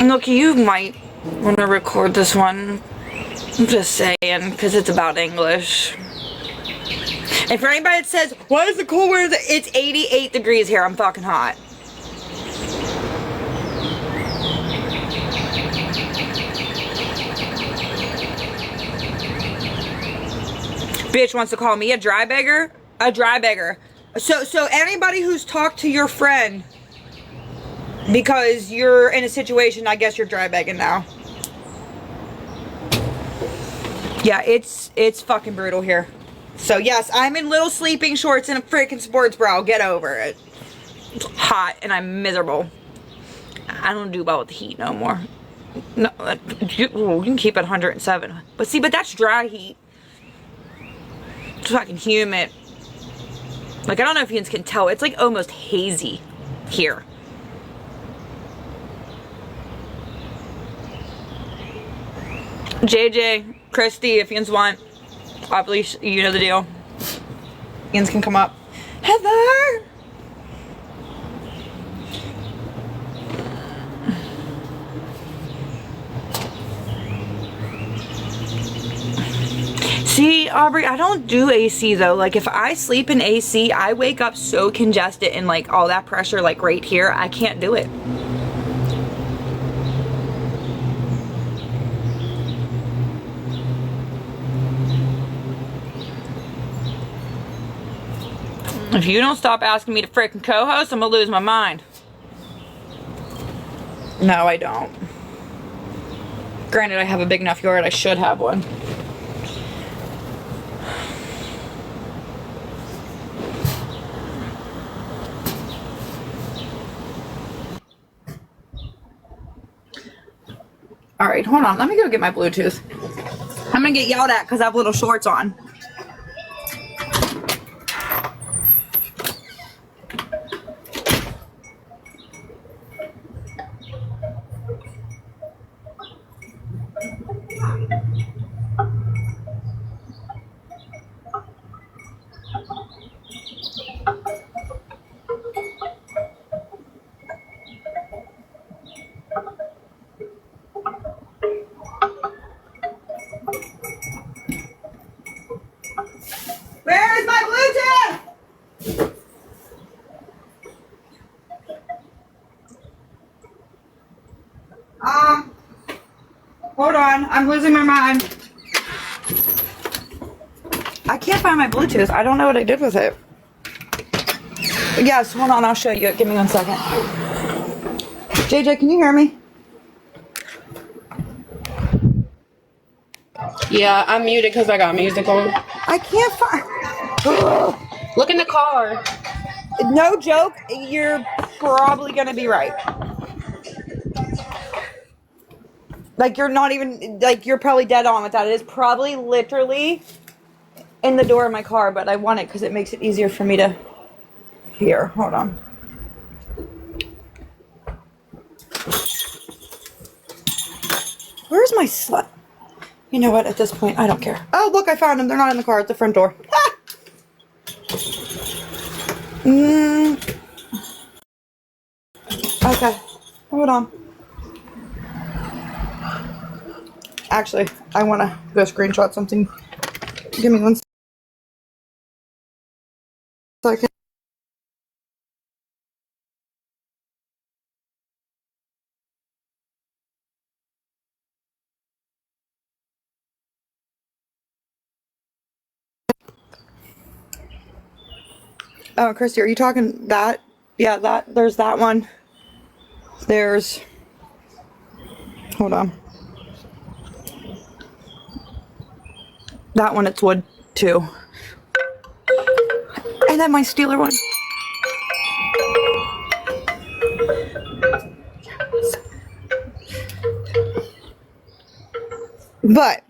Look, you might want to record this one. I'm just saying, because it's about English. And for anybody that says, why is it cold weather? It's 88 degrees here. I'm fucking hot. Bitch wants to call me a dry beggar? A dry beggar. So anybody who's talked to your friend because you're in a situation, I guess you're dry begging now. Yeah, it's fucking brutal here. So yes, I'm in little sleeping shorts and a freaking sports bra. Get over it. It's hot and I'm miserable. I don't do well with the heat no more. No, you can keep it 107. But see, but that's dry heat. It's fucking humid. Like, I don't know if you can tell. It's like almost hazy here. JJ, Christy, if yous want, obviously, you know the deal. Yins can come up. Heather! See, Aubrey, I don't do AC though. Like, if I sleep in AC, I wake up so congested and like all that pressure like right here, I can't do it. If you don't stop asking me to freaking co-host, I'm gonna lose my mind. No, I don't. Granted, I have a big enough yard, I should have one. Alright, hold on. Let me go get my Bluetooth. I'm gonna get yelled at because I have little shorts on. Where is my Bluetooth? Hold on. I'm losing my mind. I can't find my Bluetooth. I don't know what I did with it. Yes, hold on. I'll show you. Give me 1 second. JJ, can you hear me? Yeah, I'm muted because I got music on. I can't find... Look in the car. No joke. You're probably going to be right. Like, you're not even... Like, you're probably dead on with that. It is probably literally in the door of my car, but I want it because it makes it easier for me to hear. Hold on. Where's my slut? You know what? At this point, I don't care. Oh, look, I found them. They're not in the car. At the front door. Ah! Okay. Hold on. Actually, I want to go screenshot something. Give me 1 second. Oh, Christy, are you talking that? Yeah, that. There's that one. There's... Hold on. That one, it's wood, too. And then my Steeler one. But,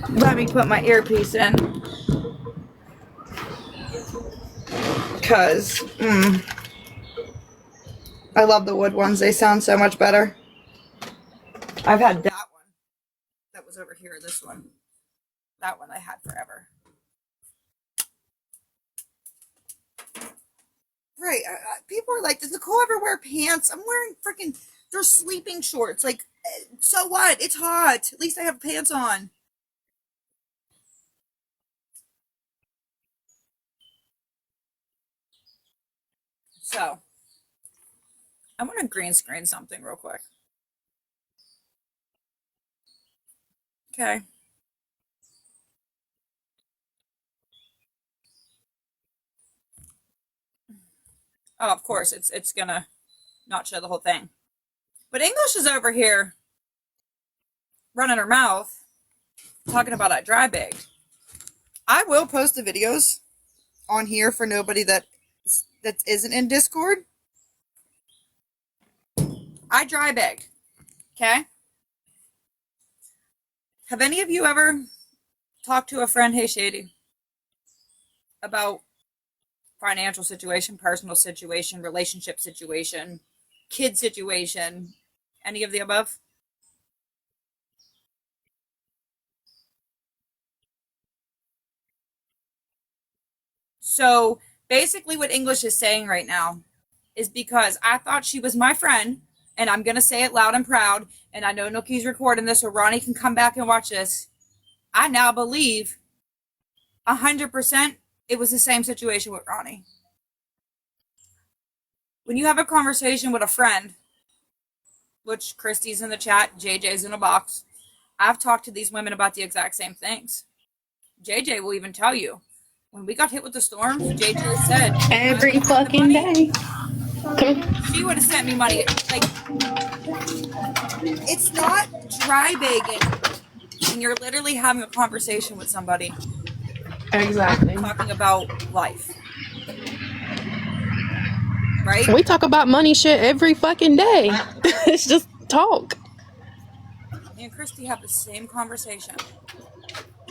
let me put my earpiece in. Because, I love the wood ones. They sound so much better. I've had that one. That was over here, this one. That one I had forever. Right. People are like, does Nichole ever wear pants? I'm wearing freaking They're sleeping shorts. Like, so what? It's hot. At least I have pants on. So, I want to green screen something real quick. Okay. Oh, of course, it's gonna not show the whole thing. But English is over here running her mouth, talking about I dry baked. I will post the videos on here for nobody that isn't in Discord. I dry baked. Okay? Have any of you ever talked to a friend, hey Shady, about financial situation, personal situation, relationship situation, kid situation, any of the above? So basically, what English is saying right now is because I thought she was my friend, and I'm going to say it loud and proud, and I know Nookie's recording this, so Ronnie can come back and watch this. I now believe 100% it was the same situation with Ronnie. When you have a conversation with a friend, which Christy's in the chat, JJ's in a box, I've talked to these women about the exact same things. JJ will even tell you. When we got hit with the storms, JJ said Every fucking day. she would have sent me money. Like, it's not dry begging when you're literally having a conversation with somebody. Exactly. Talking about life. Right? We talk about money shit every fucking day. It's just talk. Me and Christy have the same conversation.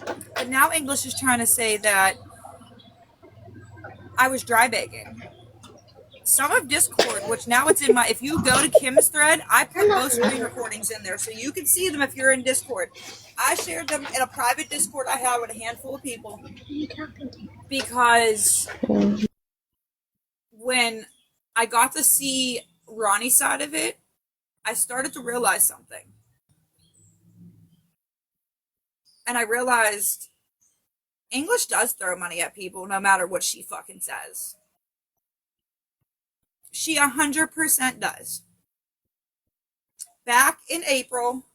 But now English is trying to say that I was dry begging. Some of Discord, which now it's in my, if you go to Kim's thread, I put both screen recordings in there so you can see them if you're in Discord. I shared them in a private Discord I had with a handful of people because when I got to see Ronnie's side of it, I started to realize something. And I realized English does throw money at people no matter what she fucking says. She 100% does. Back in April,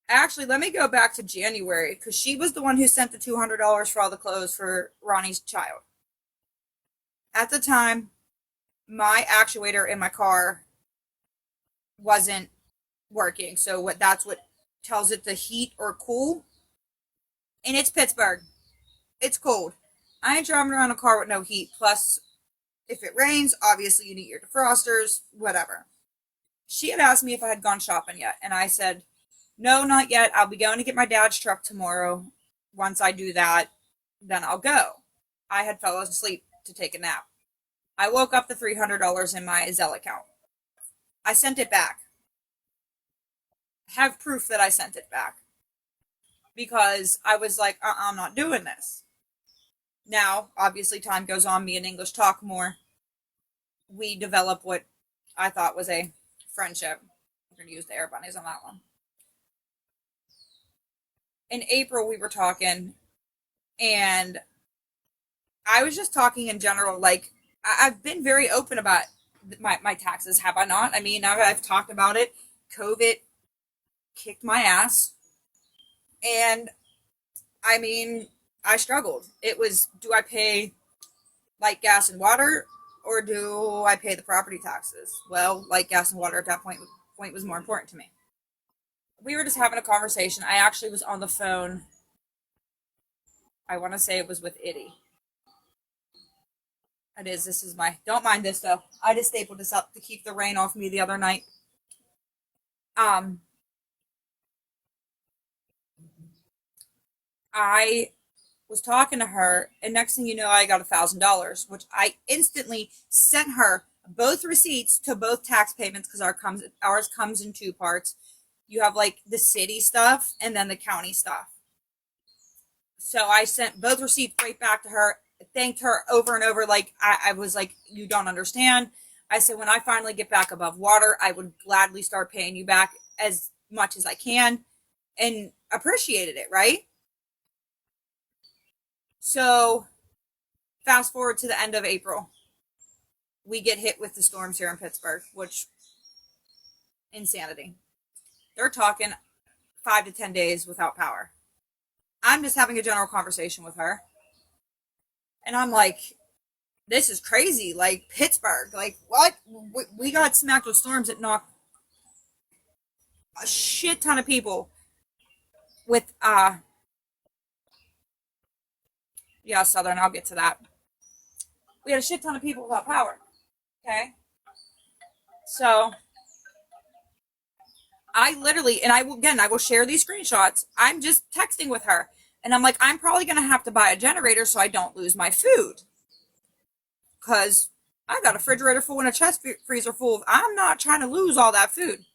actually, let me go back to January because she was the one who sent the $200 for all the clothes for Ronnie's child. At the time, my actuator in my car wasn't working. So that's what tells it to heat or cool. And it's Pittsburgh. It's cold. I ain't driving around a car with no heat. Plus, if it rains, obviously you need your defrosters, whatever. She had asked me if I had gone shopping yet. And I said, no, not yet. I'll be going to get my dad's truck tomorrow. Once I do that, then I'll go. I had fell asleep to take a nap. I woke up to $300 in my Zelle account. I sent it back. I have proof that I sent it back. Because I was like, I'm not doing this. Now, obviously, time goes on. Me and English talk more. We develop what I thought was a friendship. I'm going to use the air bunnies on that one. In April, we were talking, and I was just talking in general. Like, I've been very open about my taxes, have I not? I mean, I've talked about it. COVID kicked my ass. And, I mean, I struggled. It was, do I pay light, gas, and water, or do I pay the property taxes? Well, light, gas, and water at that point was more important to me. We were just having a conversation. I actually was on the phone. I want to say it was with Itty. It is. This is my... Don't mind this, though. I just stapled this up to keep the rain off me the other night. I was talking to her, and next thing you know, I got $1,000, which I instantly sent her both receipts to both tax payments because ours comes in two parts. You have like the city stuff and then the county stuff. So I sent both receipts right back to her, thanked her over and over. Like I was like, you don't understand. I said, when I finally get back above water, I would gladly start paying you back as much as I can, and appreciated it, right? So fast forward to the end of April, we get hit with the storms here in Pittsburgh, which insanity. They're talking 5 to 10 days without power. I'm just having a general conversation with her. And I'm like, this is crazy. Like, Pittsburgh, like, what? We got smacked with storms that knocked a shit ton of people with, yeah, Southern, I'll get to that. We had a shit ton of people without power. Okay. So I literally, and I will share these screenshots. I'm just texting with her. And I'm like, I'm probably going to have to buy a generator so I don't lose my food. Because I got a refrigerator full and a chest freezer full of, I'm not trying to lose all that food.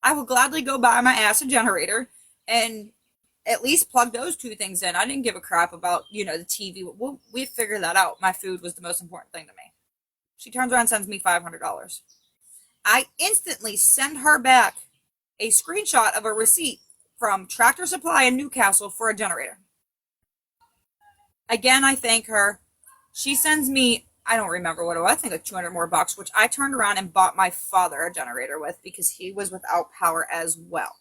I will gladly go buy my ass a generator and at least plug those two things in. I didn't give a crap about, the TV. We figured that out. My food was the most important thing to me. She turns around and sends me $500. I instantly send her back a screenshot of a receipt from Tractor Supply in Newcastle for a generator. Again, I thank her. She sends me, I don't remember what it was, I think like 200 more bucks, which I turned around and bought my father a generator with because he was without power as well.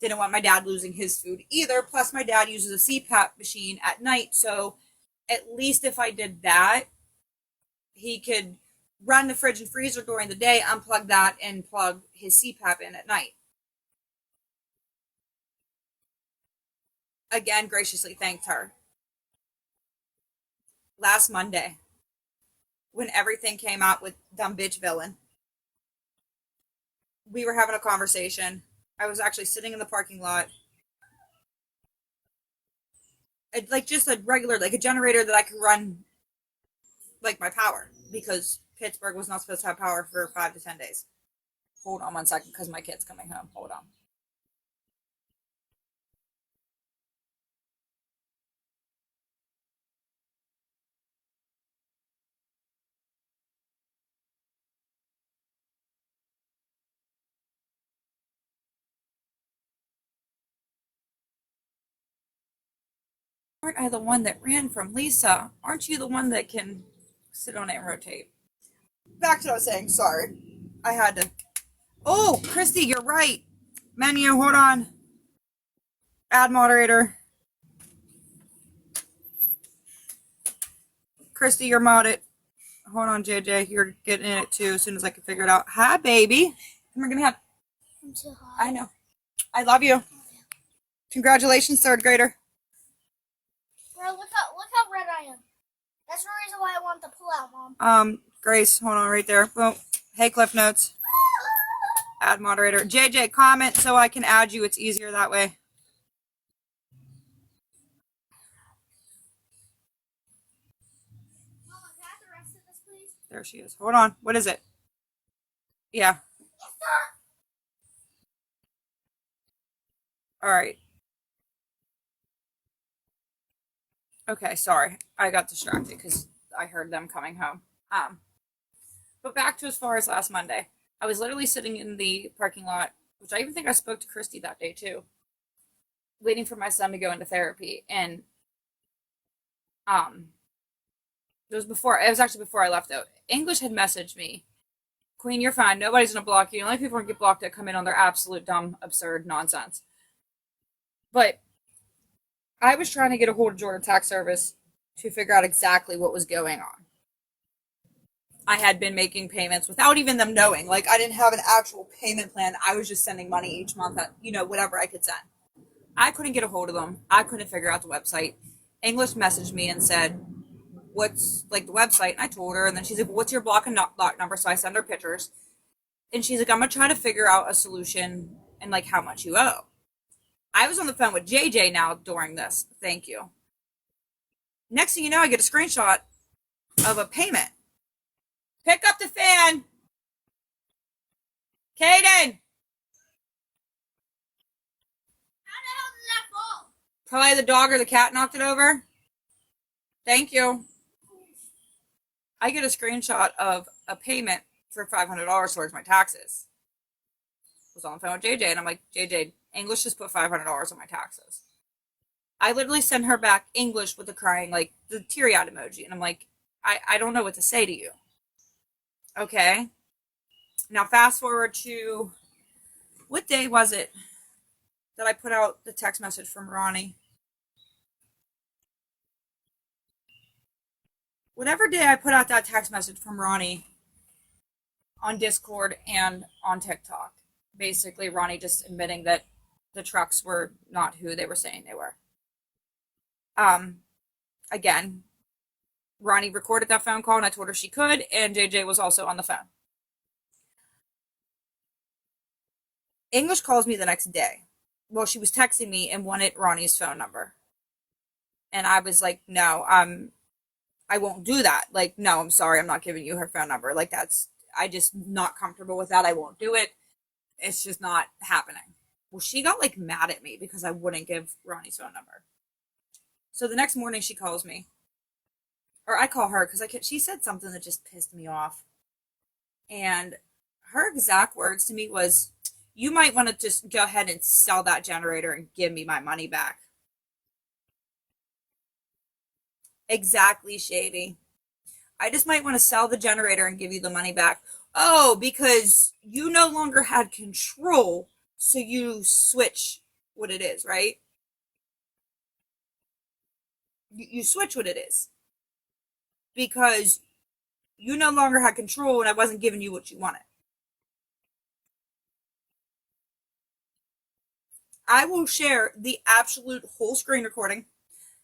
Didn't want my dad losing his food either. Plus, my dad uses a CPAP machine at night. So at least if I did that, he could run the fridge and freezer during the day, unplug that, and plug his CPAP in at night. Again, graciously thanked her. Last Monday, when everything came out with dumb bitch villain, we were having a conversation. I was actually sitting in the parking lot. Like just a regular, like a generator that I could run like my power, because Pittsburgh was not supposed to have power for 5 to 10 days. Hold on 1 second because my kid's coming home. Hold on. Aren't I the one that ran from Lisa? Aren't you the one that can sit on it and rotate? Back to what I was saying. Sorry. I had to. Oh, Christy, you're right. Menu, hold on. Add moderator. Christy, you're modded. Hold on, JJ. You're getting in it too as soon as I can figure it out. Hi, baby. Come here, give me a hug. I'm too hot. I know. I love you. Congratulations, third grader. Bro, look how red I am. That's the reason why I want the pull out, Mom. Grace, hold on right there. Boom. Hey, Cliff Notes. Add moderator. JJ, comment so I can add you. It's easier that way. Mama, can I have the rest of this, please? There she is. Hold on. What is it? Yeah. All right. Okay, sorry. I got distracted because I heard them coming home. But back to as far as last Monday. I was literally sitting in the parking lot, which I even think I spoke to Christy that day too, waiting for my son to go into therapy. And it was actually before I left out. English had messaged me, Queen, you're fine. Nobody's gonna block you. The only people who get blocked that come in on their absolute dumb, absurd nonsense. But I was trying to get a hold of Georgia Tax Service to figure out exactly what was going on. I had been making payments without even them knowing. Like, I didn't have an actual payment plan. I was just sending money each month at, whatever I could send. I couldn't get a hold of them. I couldn't figure out the website. English messaged me and said, what's, the website? And I told her, and then she's like, what's your block and lot number? So I send her pictures. And she's like, I'm going to try to figure out a solution and, how much you owe. I was on the phone with JJ now during this. Thank you. Next thing you know, I get a screenshot of a payment. Pick up the fan. Kaden. How the hell did that fall? Probably the dog or the cat knocked it over. Thank you. I get a screenshot of a payment for $500 towards my taxes. I was on the phone with JJ, and I'm like, JJ, English just put $500 on my taxes. I literally sent her back English with the crying, like the teary-eyed emoji, and I'm like, I don't know what to say to you. Okay. Now fast forward to, what day was it that I put out the text message from Ronnie? Whatever day I put out that text message from Ronnie on Discord and on TikTok. Basically, Ronnie just admitting that the trucks were not who they were saying they were. Again, Ronnie recorded that phone call and I told her she could, and JJ was also on the phone. English calls me the next day. Well, she was texting me and wanted Ronnie's phone number. And I was like, no, I won't do that. Like, no, I'm sorry, I'm not giving you her phone number. Like, I just not comfortable with that. I won't do it. It's just not happening. Well, she got like mad at me because I wouldn't give Ronnie's phone number. So the next morning she calls me. Or I call her because she said something that just pissed me off. And her exact words to me was, you might want to just go ahead and sell that generator and give me my money back. Exactly, Shady. I just might want to sell the generator and give you the money back. Oh, because you no longer had control, so you switch what it is, right? You switch what it is. Because you no longer had control and I wasn't giving you what you wanted. I will share the absolute whole screen recording.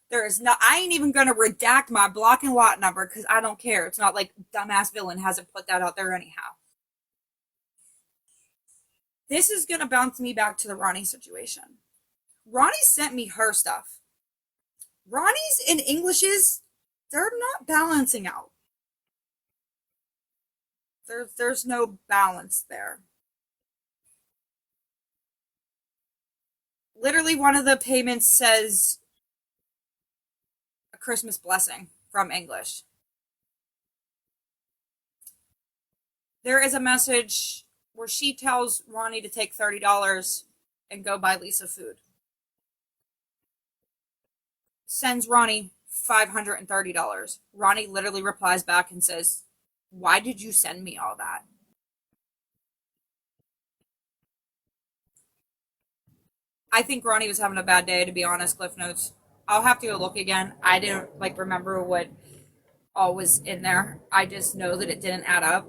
There is not, I ain't even going to redact my block and lot number because I don't care. It's not like dumbass villain hasn't put that out there anyhow. This is going to bounce me back to the Ronnie situation. Ronnie sent me her stuff. Ronnie's and English's, they're not balancing out. There's no balance there. Literally, one of the payments says a Christmas blessing from English. There is a message where she tells Ronnie to take $30 and go buy Lisa food. Sends Ronnie $530. Ronnie literally replies back and says, why did you send me all that? I think Ronnie was having a bad day, to be honest, Cliff Notes. I'll have to go look again. I didn't remember what all was in there. I just know that it didn't add up.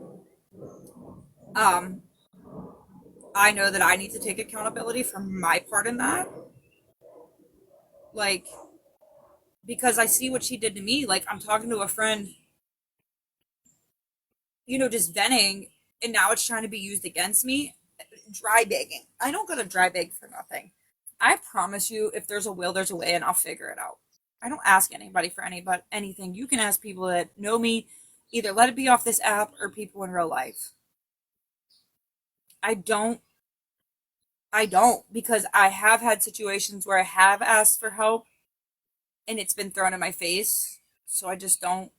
I know that I need to take accountability for my part in that. Like, because I see what she did to me. Like, I'm talking to a friend, just venting, and now it's trying to be used against me. Dry begging. I don't go to dry beg for nothing. I promise you, if there's a will, there's a way, and I'll figure it out. I don't ask anybody for anything. You can ask people that know me, either let it be off this app or people in real life. I don't, because I have had situations where I have asked for help and it's been thrown in my face. So I don't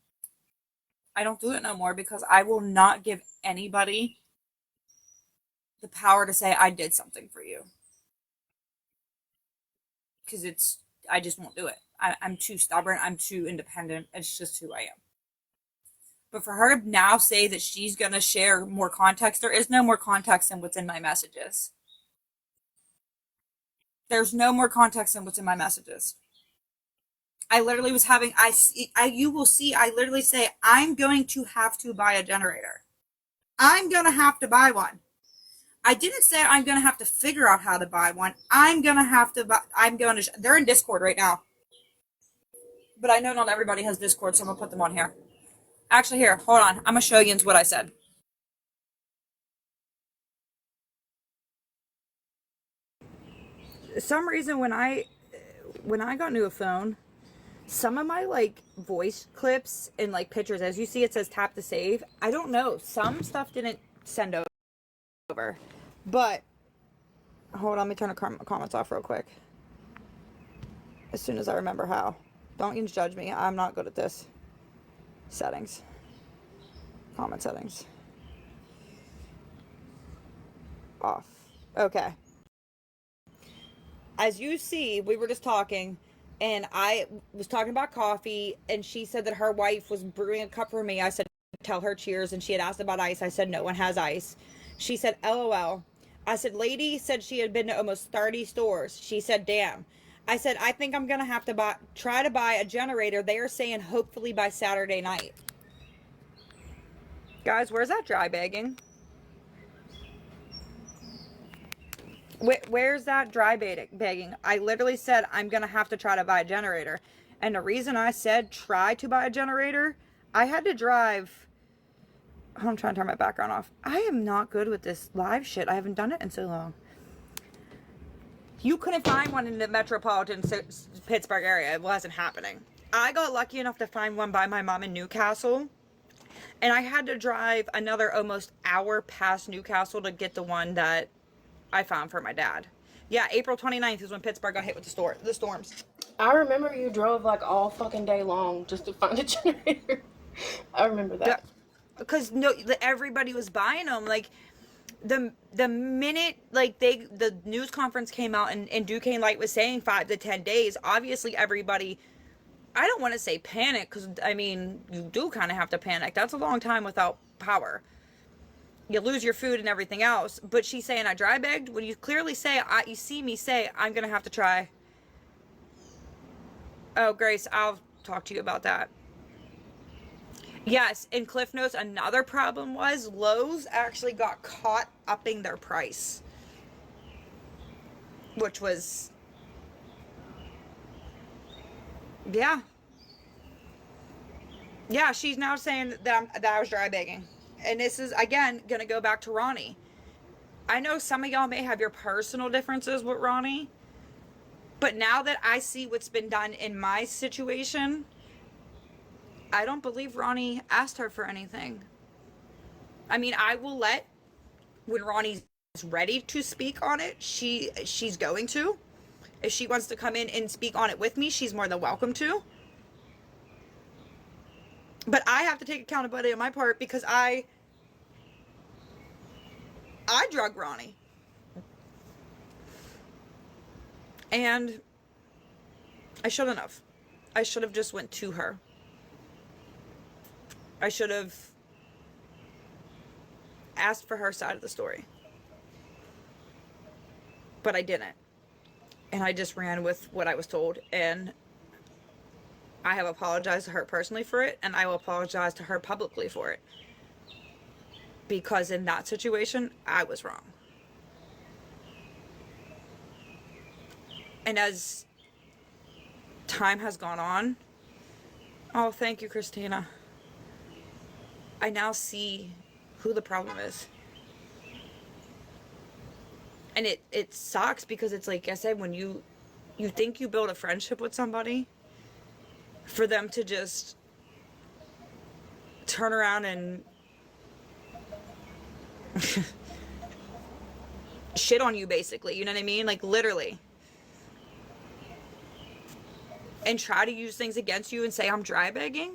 do it no more because I will not give anybody the power to say I did something for you. Because I just won't do it. I'm too stubborn. I'm too independent. It's just who I am. But for her to now say that she's going to share more context, there is no more context than what's in my messages. There's no more context than what's in my messages. I literally was having, you will see, I literally say, I'm going to have to buy a generator. I'm going to have to buy one. I didn't say I'm going to have to figure out how to buy one. I'm going to have to buy, they're in Discord right now. But I know not everybody has Discord, so I'm going to put them on here. Actually, here, hold on. I'm going to show you what I said. Some reason when I got into a phone, some of my voice clips and pictures, as you see, it says tap to save. I don't know. Some stuff didn't send over. But hold on, let me turn the comments off real quick. As soon as I remember how. Don't even judge me. I'm not good at this. Settings. Comment settings. off. Okay. As you see, we were just talking, and I was talking about coffee, and she said that her wife was brewing a cup for me. I said, tell her cheers, and she had asked about ice. I said, no one has ice. She said, LOL. I said, lady said she had been to almost 30 stores. She said, damn. I said, I think I'm going to have to try to buy a generator. They are saying hopefully by Saturday night. Guys, where's that dry bagging? Where's that dry bagging? I literally said I'm going to have to try to buy a generator. And the reason I said try to buy a generator, I had to drive... I'm trying to turn my background off. I am not good with this live shit. I haven't done it in so long. You couldn't find one in the metropolitan Pittsburgh area. It wasn't happening. I got lucky enough to find one by my mom in Newcastle. And I had to drive another almost hour past Newcastle to get the one that I found for my dad. Yeah, April 29th is when Pittsburgh got hit with the storms. I remember you drove like all fucking day long just to find a generator. I remember that. Because everybody was buying them. Like, the minute, like, the news conference came out and Duquesne Light was saying 5 to 10 days, obviously everybody, I don't want to say panic, because, I mean, you do kind of have to panic. That's a long time without power. You lose your food and everything else. But she's saying I dry bagged. When you clearly say, you see me say, I'm going to have to try. Oh, Grace, I'll talk to you about that. Yes, in Cliff Notes, another problem was Lowe's actually got caught upping their price. Which was... Yeah. Yeah, she's now saying that I was dry bagging. And this is, again, going to go back to Ronnie. I know some of y'all may have your personal differences with Ronnie. But now that I see what's been done in my situation, I don't believe Ronnie asked her for anything. I mean, I will when Ronnie's ready to speak on it, she's going to. If she wants to come in and speak on it with me, she's more than welcome to. But I have to take accountability on my part because I drug Ronnie. And I shouldn't have. I should have just went to her. I should have asked for her side of the story. But I didn't. And I just ran with what I was told. And I have apologized to her personally for it. And I will apologize to her publicly for it. Because in that situation, I was wrong. And as time has gone on... Oh, thank you, Christina. I now see who the problem is. And it sucks because it's like I said, when you think you build a friendship with somebody, for them to just turn around and shit on you, basically, you know what I mean? Like, literally. And try to use things against you and say I'm dry bagging.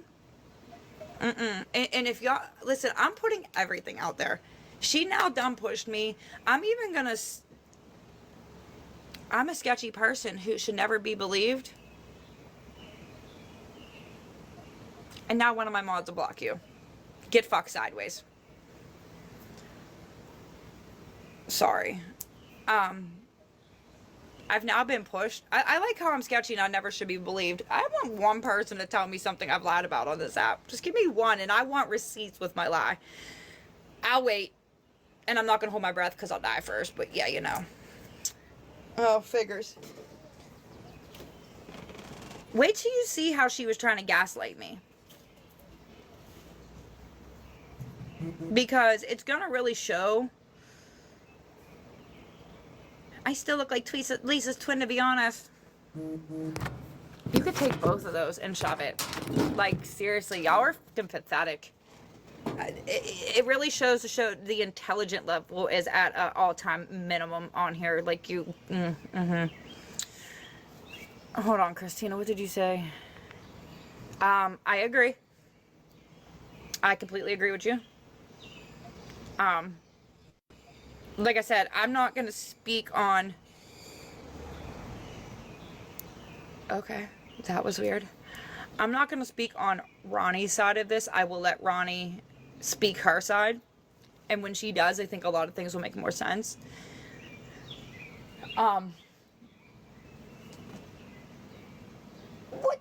And if y'all listen, I'm putting everything out there. She now dumb pushed me. I'm a sketchy person who should never be believed. And now one of my mods will block you. Get fucked sideways. Sorry. I've now been pushed. I like how I'm sketchy and I never should be believed. I want one person to tell me something I've lied about on this app. Just give me one, and I want receipts with my lie. I'll wait. And I'm not going to hold my breath because I'll die first. But yeah, you know. Oh, figures. Wait till you see how she was trying to gaslight me. Because it's going to really show... I still look like Lisa's twin, to be honest. You could take both of those and shove it. Like, seriously, y'all are fucking pathetic. It really shows the intelligent level is at an all-time minimum on here. Like, you... Hold on, Christina, what did you say? I agree. I completely agree with you. like I said, I'm not going to speak on... Okay, that was weird. I'm not going to speak on Ronnie's side of this. I will let Ronnie speak her side. And when she does, I think a lot of things will make more sense. What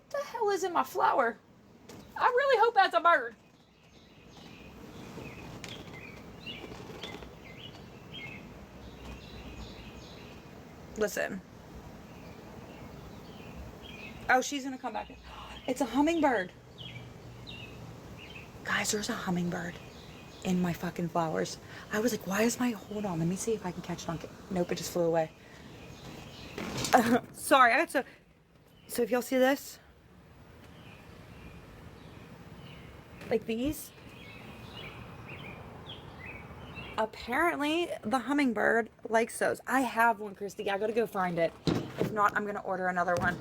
the hell is in my flower? I really hope that's a bird. Listen. Oh, she's gonna come back. It's a hummingbird. Guys, there's a hummingbird in my fucking flowers. I was like, why is my... Hold on, let me see if I can catch it on... Nope, it just flew away. Sorry, I had to... So if y'all see this... Like these... Apparently, the hummingbird likes those. I have one, Christy. I gotta go find it. If not, I'm gonna order another one.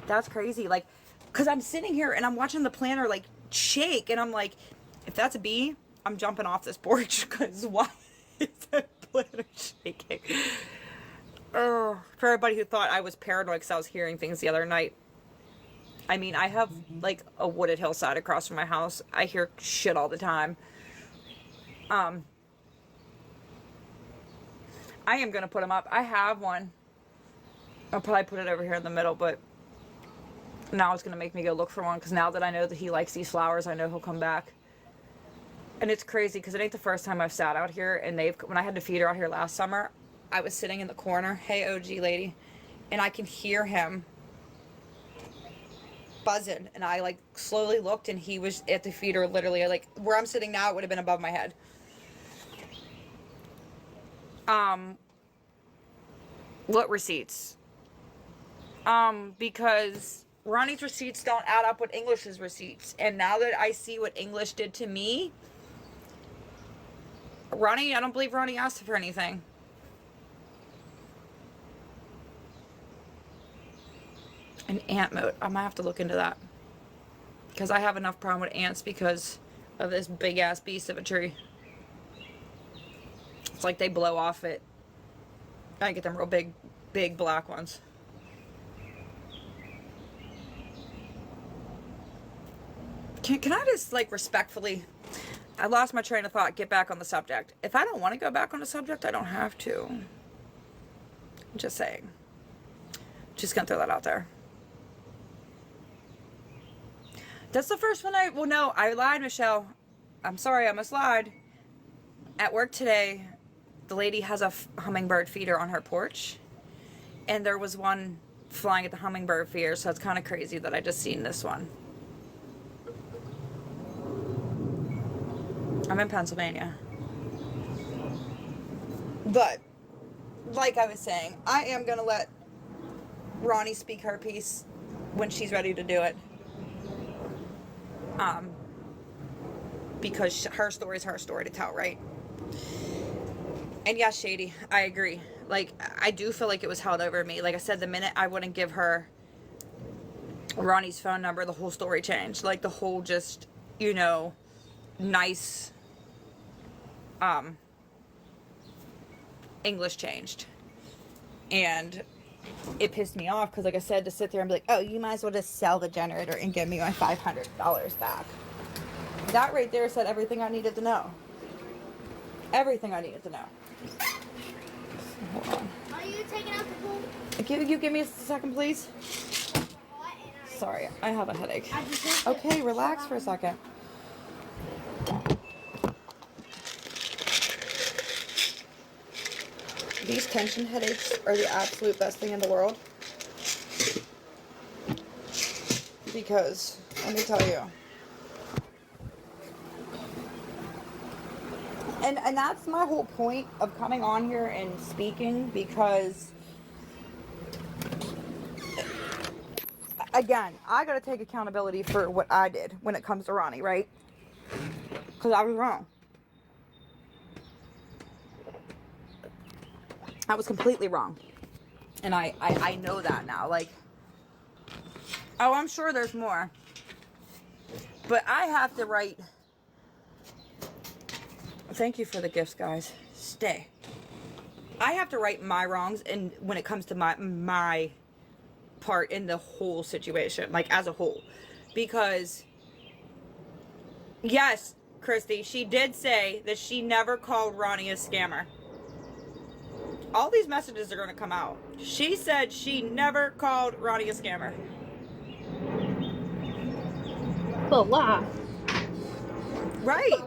That's crazy. Like, because I'm sitting here and I'm watching the planter, like, shake. And I'm like, if that's a bee, I'm jumping off this porch. Because why is that planter shaking? Oh, for everybody who thought I was paranoid because I was hearing things the other night. I mean, I have, like, a wooded hillside across from my house. I hear shit all the time. I am going to put them up. I have one. I'll probably put it over here in the middle, but now it's going to make me go look for one because now that I know that he likes these flowers, I know he'll come back. And it's crazy because it ain't the first time I've sat out here, and when I had to feed her out here last summer, I was sitting in the corner, hey OG lady, and I can hear him buzzing, and I like slowly looked and he was at the feeder literally, like where I'm sitting now, it would have been above my head. What receipts? Because Ronnie's receipts don't add up with English's receipts. And now that I see what English did to me, Ronnie, I don't believe Ronnie asked for anything. An ant moat. I might have to look into that. Because I have enough problem with ants because of this big ass beast of a tree. It's like they blow off it. I get them real big black ones. Can I just, like, respectfully... I lost my train of thought. Get back on the subject. If I don't want to go back on the subject, I don't have to. I'm just saying. Just gonna throw that out there. That's the first one well, no, I lied, Michelle. I'm sorry, I must lied. At work today, the lady has a hummingbird feeder on her porch. And there was one flying at the hummingbird feeder, so it's kind of crazy that I just seen this one. I'm in Pennsylvania. But, like I was saying, I am going to let Ronnie speak her piece when she's ready to do it. Because her story is her story to tell, right? And yeah, Shady, I agree. Like, I do feel like it was held over me. Like I said, the minute I wouldn't give her Ronnie's phone number, the whole story changed. Like, the whole just, you know, nice English changed. And it pissed me off because, like I said, to sit there and be like, oh, you might as well just sell the generator and give me my $500 back. That right there said everything I needed to know. Everything I needed to know. Hold on. Are you taking out the pool? You give me a second, please? Sorry, I have a headache. Okay, relax for a second. These tension headaches are the absolute best thing in the world. Because, let me tell you. And that's my whole point of coming on here and speaking, because again, I gotta take accountability for what I did when it comes to Ronnie, right? Because I was wrong. I was completely wrong. And I know that now. Like, oh, I'm sure there's more. But I have to write... Thank you for the gifts, guys. Stay. I have to right my wrongs, and when it comes to my part in the whole situation, like as a whole, because yes, Christy, she did say that she never called Ronnie a scammer. All these messages are going to come out. She said she never called Ronnie a scammer. A lie. Right.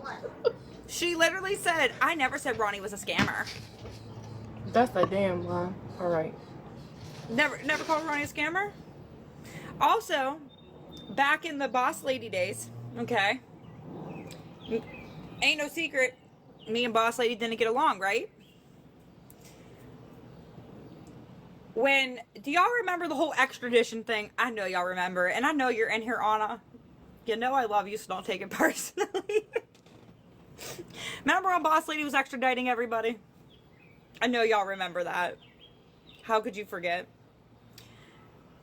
She literally said, I never said Ronnie was a scammer. That's a damn lie. All right. Never called Ronnie a scammer. Also, back in the boss lady days, okay, ain't no secret, me and boss lady didn't get along, right? Do y'all remember the whole extradition thing? I know y'all remember, and I know you're in here, Anna. You know I love you, so don't take it personally. Remember when boss lady was extraditing everybody? I know y'all remember that. How could you forget?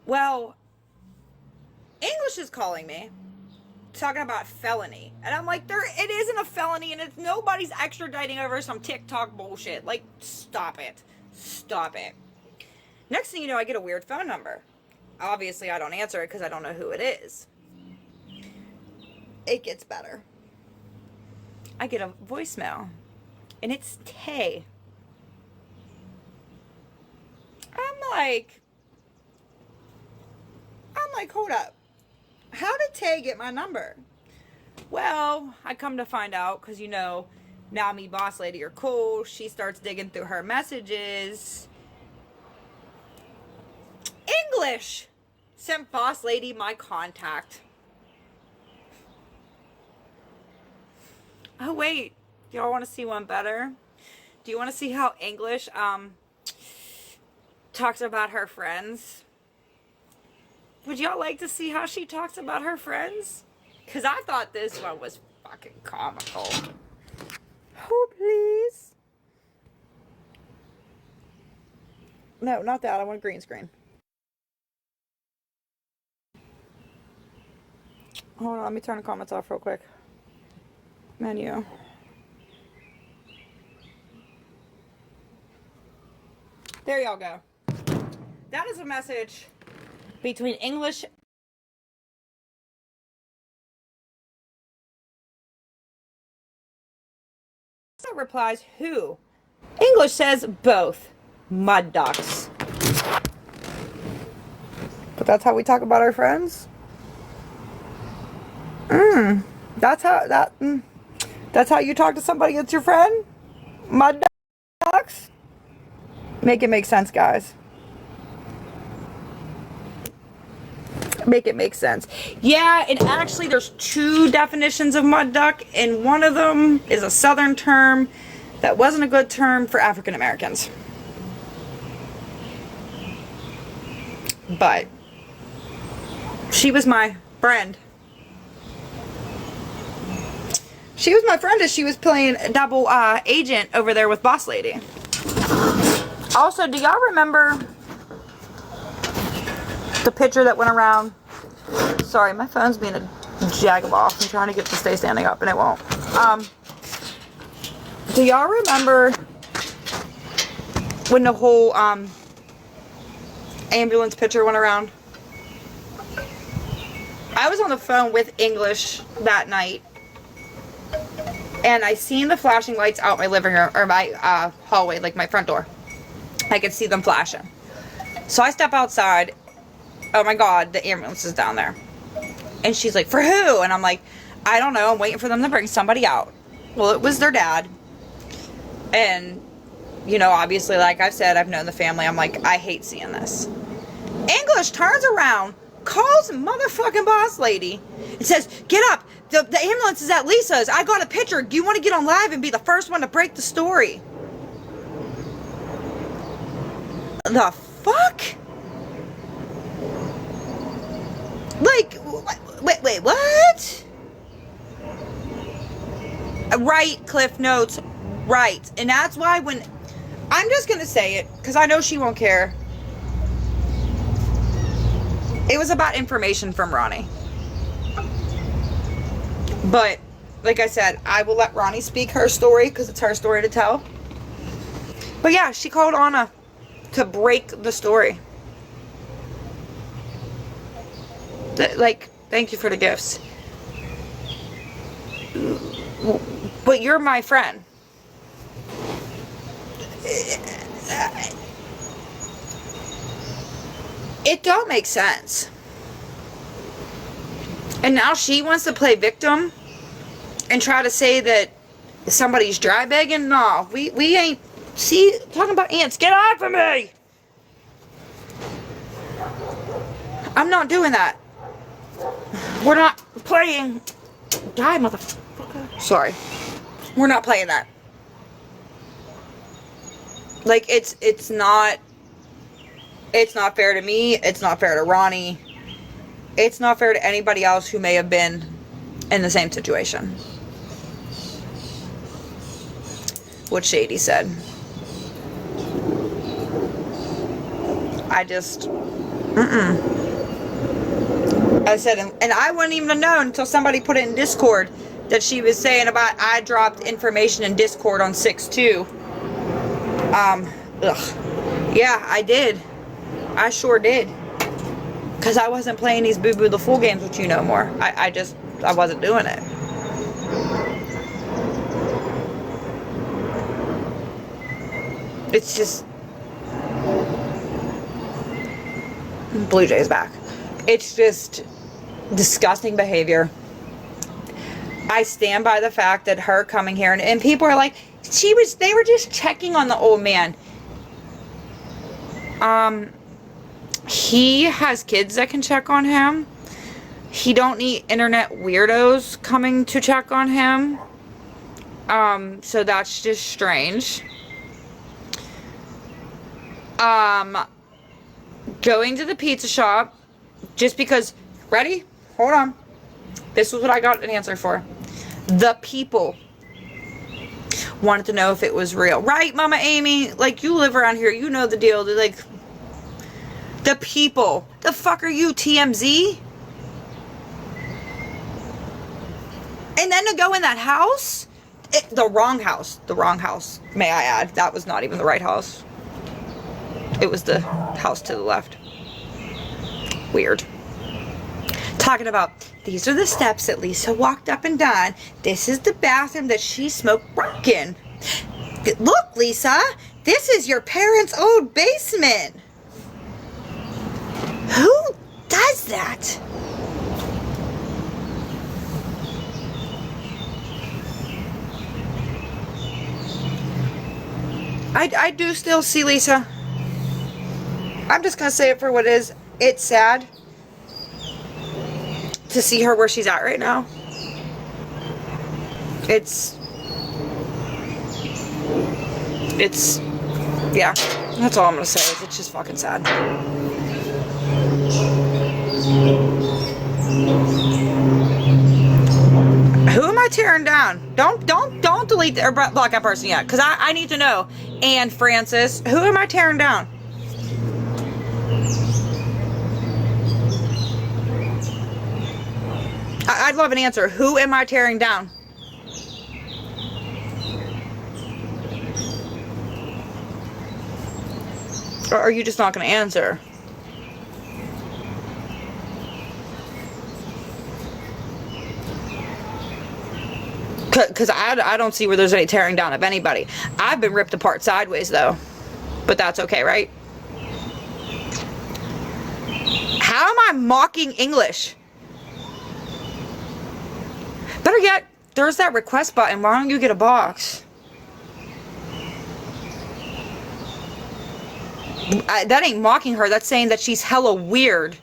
Well, English is calling me, talking about felony. And I'm like, it isn't a felony, and it's nobody's extraditing over some TikTok bullshit. Like, stop it. Stop it. Next thing you know, I get a weird phone number. Obviously, I don't answer it because I don't know who it is. It gets better. I get a voicemail, and it's Tay. I'm like, hold up. How did Tay get my number? Well, I come to find out, because you know, now me, boss lady, are cool. She starts digging through her messages. English sent boss lady my contact. Oh wait, y'all want to see one better? Do you want to see how English talks about her friends? Would y'all like to see how she talks about her friends? Because I thought this one was fucking comical. Oh, please. No, not that. I want a green screen. Hold on, let me turn the comments off real quick. Menu. There y'all go. That is a message between English replies who? English says both. Mud ducks. But that's how we talk about our friends? That's how you talk to somebody that's your friend? Mud ducks? Make it make sense, guys. Make it make sense. Yeah, and actually there's two definitions of mud duck, and one of them is a southern term that wasn't a good term for African Americans. But she was my friend. She was my friend as she was playing double agent over there with boss lady. Also, do y'all remember the picture that went around? Sorry, my phone's being a jagaboff. I'm trying to get it to stay standing up and it won't. Do y'all remember when the whole ambulance picture went around? I was on the phone with English that night, and I seen the flashing lights out my living room, or my hallway, like my front door. I could see them flashing. So I step outside. Oh my God, the ambulance is down there. And she's like, for who? And I'm like, I don't know. I'm waiting for them to bring somebody out. Well, it was their dad. And, you know, obviously, like I've said, I've known the family. I'm like, I hate seeing this. English turns around, calls motherfucking boss lady, and says, get up. The ambulance is at Lisa's. I got a picture. Do you want to get on live and be the first one to break the story? The fuck? Like, wait, what? Right, Cliff Notes, right. And that's why when, I'm just going to say it, because I know she won't care. It was about information from Ronnie. But, like I said, I will let Ronnie speak her story, because it's her story to tell. But yeah, she called Anna to break the story. Like, thank you for the gifts. But you're my friend. It don't make sense. And now she wants to play victim and try to say that somebody's dry begging. No, we ain't. See, talking about ants, get off of me! I'm not doing that. We're not playing. Die, motherfucker. Sorry. We're not playing that. Like, it's not fair to me. It's not fair to Ronnie. It's not fair to anybody else who may have been in the same situation. What Shady said. I just, I said, and I wouldn't even have known until somebody put it in Discord that she was saying about I dropped information in Discord on 6/2. Yeah, I did. I sure did. Because I wasn't playing these Boo Boo the Fool games with you no more. I wasn't doing it. It's just... Blue Jay's back. It's just disgusting behavior. I stand by the fact that her coming here and people are like, they were just checking on the old man. He has kids that can check on him. He don't need internet weirdos coming to check on him. So that's just strange. Going to the pizza shop just because, ready? Hold on. This was what I got an answer for. The people wanted to know if it was real. Right, Mama Amy? Like, you live around here. You know the deal. They're like, the people. The fuck are you, TMZ? And then to go in that house? The wrong house. The wrong house, may I add. That was not even the right house. It was the house to the left. Weird. Talking about, these are the steps that Lisa walked up and down. This is the bathroom that she smoked crack in. Look, Lisa, this is your parents' old basement. Who does that? I do still see Lisa. I'm just going to say it for what it is. It's sad to see her where she's at right now. Yeah, that's all I'm going to say. It's just fucking sad. Who am I tearing down? Don't delete or block that person yet, because I need to know. And Francis, who am I tearing down? I'd love an answer. Who am I tearing down? Or are you just not going to answer? Because I don't see where there's any tearing down of anybody. I've been ripped apart sideways, though. But that's okay, right? How am I mocking English? Better yet, there's that request button. Why don't you get a box? That ain't mocking her. That's saying that she's hella weird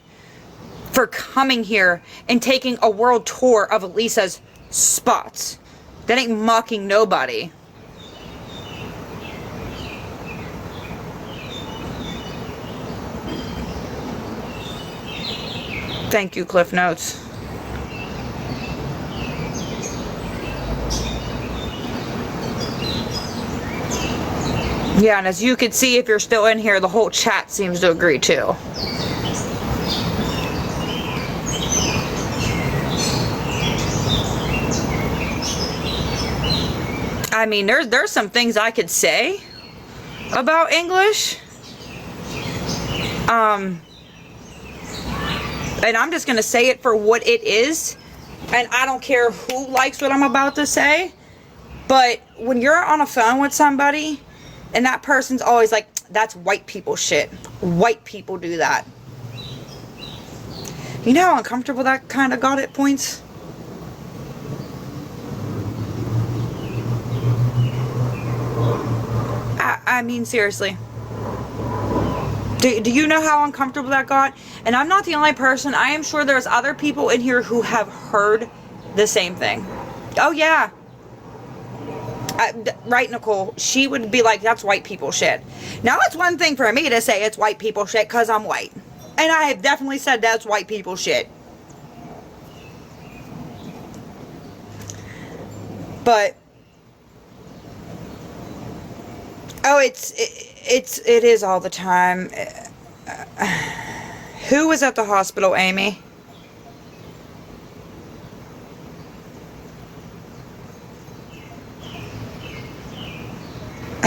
for coming here and taking a world tour of Lisa's spots. That ain't mocking nobody. Thank you, Cliff Notes. Yeah, and as you can see, if you're still in here, the whole chat seems to agree too. I mean, there's some things I could say about English. And I'm just gonna say it for what it is, and I don't care who likes what I'm about to say, but when you're on a phone with somebody and that person's always like, that's white people shit, white people do that, you know how uncomfortable that kind of got at points? I mean, seriously. Do you know how uncomfortable that got? And I'm not the only person. I am sure there's other people in here who have heard the same thing. Oh, yeah. Right, Nicole? She would be like, that's white people shit. Now, it's one thing for me to say it's white people shit because I'm white. And I have definitely said that's white people shit. But... oh, it is all the time. Who was at the hospital, Amy?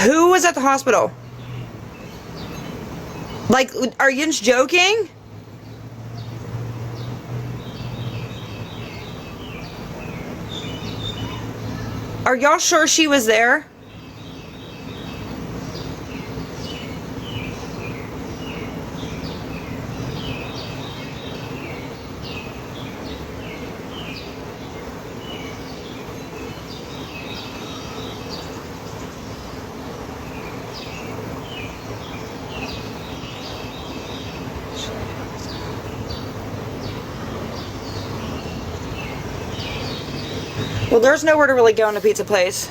Who was at the hospital? Like, are you joking? Are y'all sure she was there? Well, there's nowhere to really go in a pizza place.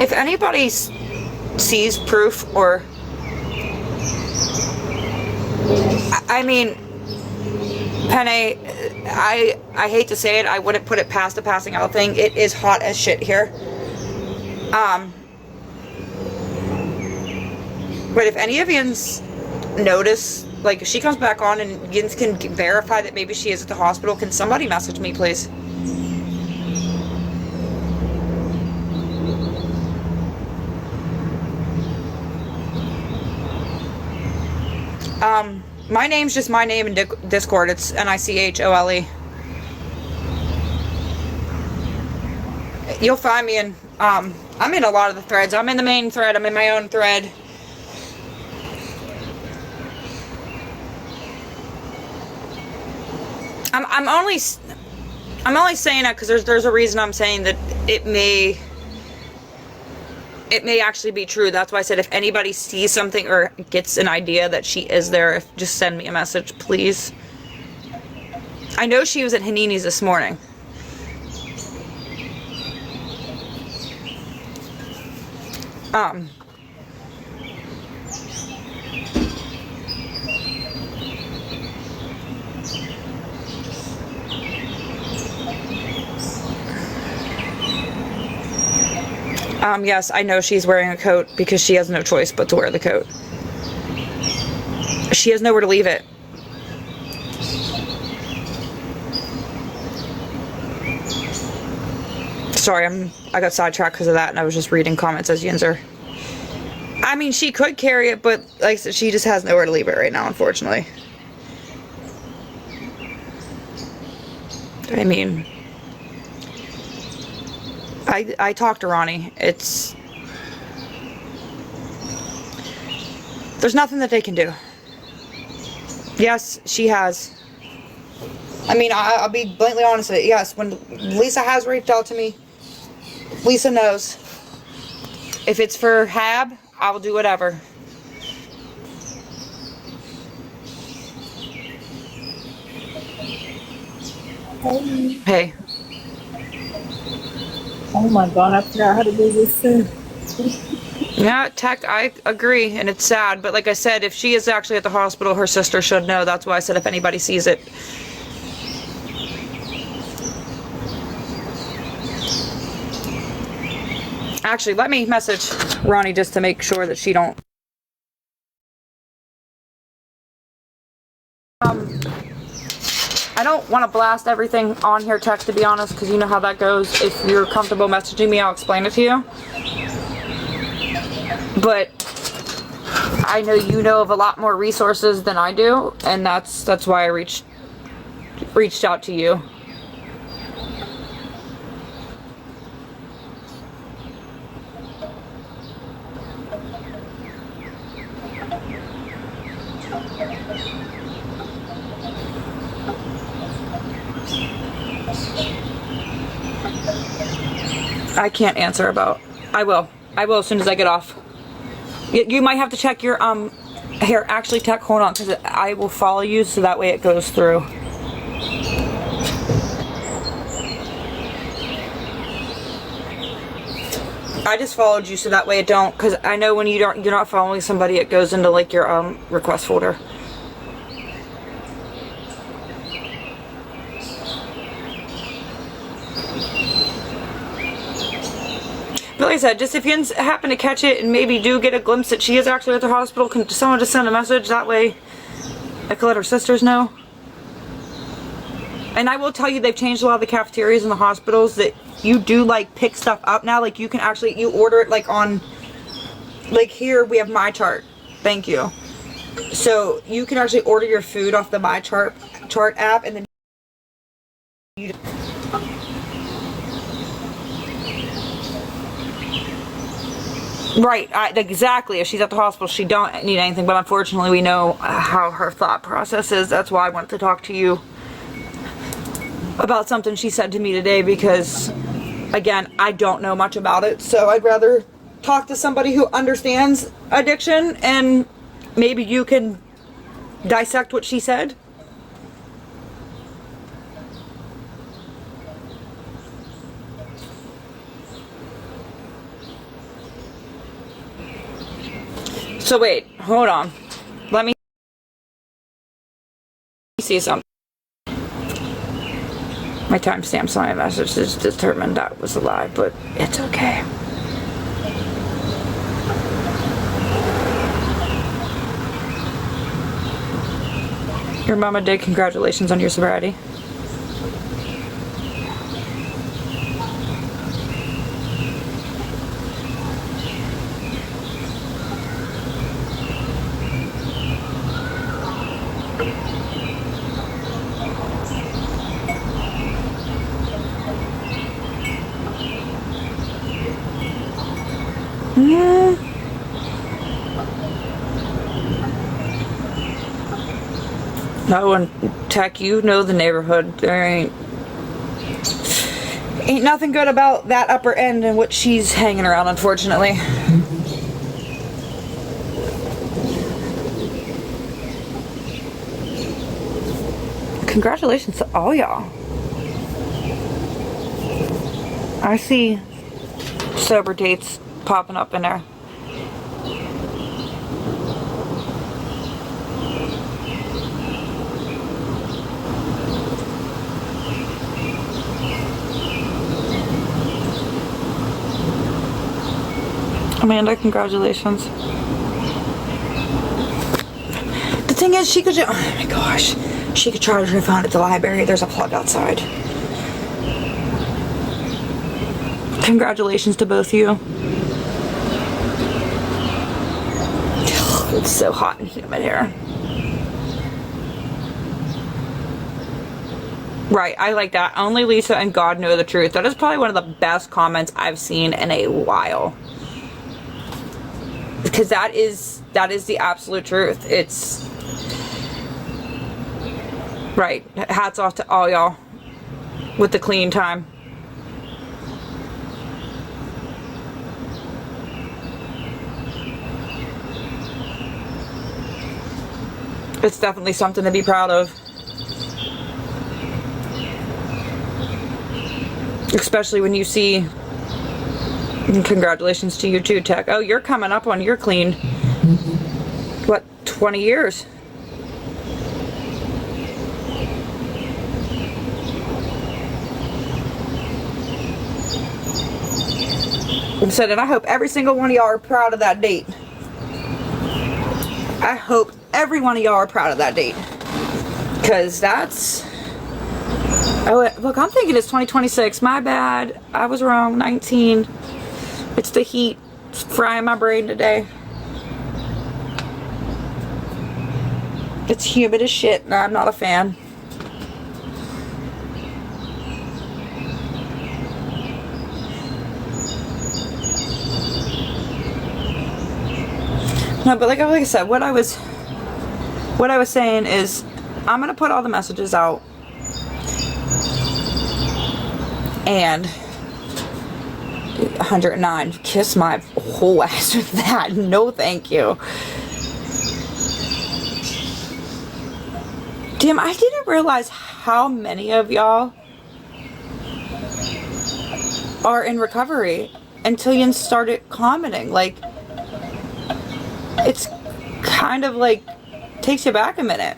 If anybody sees proof, or... I mean, Penny, I hate to say it, I wouldn't put it past the passing out thing. It is hot as shit here. But if any of yous notice, like, if she comes back on and yins can verify that maybe she is at the hospital, can somebody message me, please? My name's just my name in Discord. It's Nichole. You'll find me in, I'm in a lot of the threads. I'm in the main thread. I'm in my own thread. I'm only saying that because there's a reason I'm saying that it may actually be true. That's why I said if anybody sees something or gets an idea that she is there, just send me a message, please. I know she was at Hanini's this morning. Yes, I know she's wearing a coat because she has no choice but to wear the coat. She has nowhere to leave it. Sorry, I got sidetracked because of that, and I was just reading comments as Yinzer. I mean, she could carry it, but like I said, she just has nowhere to leave it right now, unfortunately. I mean... I talked to Ronnie. There's nothing that they can do. Yes, she has. I mean, I'll be blatantly honest with it. Yes, when Lisa has reached out to me, Lisa knows. If it's for Hab, I will do whatever. Hey. Oh my god, I forgot how to do this thing. Yeah, I agree, and it's sad, but like I said, if she is actually at the hospital, her sister should know. That's why I said if anybody sees it. Actually, let me message Ronnie just to make sure that she don't... don't want to blast everything on here, Tech, to be honest, because you know how that goes. If you're comfortable messaging me, I'll explain it to you. But I know you know of a lot more resources than I do, and that's why I reached out to you. I can't answer about. I will as soon as I get off. You might have to check your here, actually, Tech, hold on, because I will follow you so that way it goes through. I just followed you so that way it don't, because I know when you're not following somebody, it goes into like your request folder. But like I said, just if you happen to catch it and maybe do get a glimpse that she is actually at the hospital, can someone just send a message? That way I can let her sisters know. And I will tell you, they've changed a lot of the cafeterias in the hospitals, that you do like pick stuff up now. Like you can actually, you order it like on, like here we have My Chart. Thank you. So you can actually order your food off the My Chart app, and then you right, exactly. If she's at the hospital, she don't need anything. But unfortunately, we know how her thought process is. That's why I wanted to talk to you about something she said to me today, because, again, I don't know much about it. So I'd rather talk to somebody who understands addiction, and maybe you can dissect what she said. So wait, hold on. Let me see something. My timestamps on my message is determined that was a lie, but it's okay. Your mama did. Congratulations on your sobriety. No one, Tech, you know the neighborhood. There ain't nothing good about that upper end in which she's hanging around, unfortunately. Congratulations to all y'all. I see sober dates popping up in there. Amanda, congratulations. The thing is, she could just, oh my gosh, she could charge her phone at the library. There's a plug outside. Congratulations to both of you. It's so hot and humid here. Right, I like that. Only Lisa and God know the truth. That is probably one of the best comments I've seen in a while. Because that is the absolute truth. It's right. Hats off to all y'all with the clean time. It's definitely something to be proud of. Especially when you see. And congratulations to you too, Tech. Oh, you're coming up on your clean, what, 20 years? And said, and I hope every single one of y'all are proud of that date. I hope every one of y'all are proud of that date. Because that's Oh, look, I'm thinking it's 2026. My bad. I was wrong. 19. It's the heat. It's frying my brain today. It's humid as shit, and I'm not a fan. No, but like I said, what I was saying is, I'm gonna put all the messages out, and 109, kiss my whole ass with that. No, thank you. Damn, I didn't realize how many of y'all are in recovery until you started commenting. Like, it's kind of like takes you back a minute.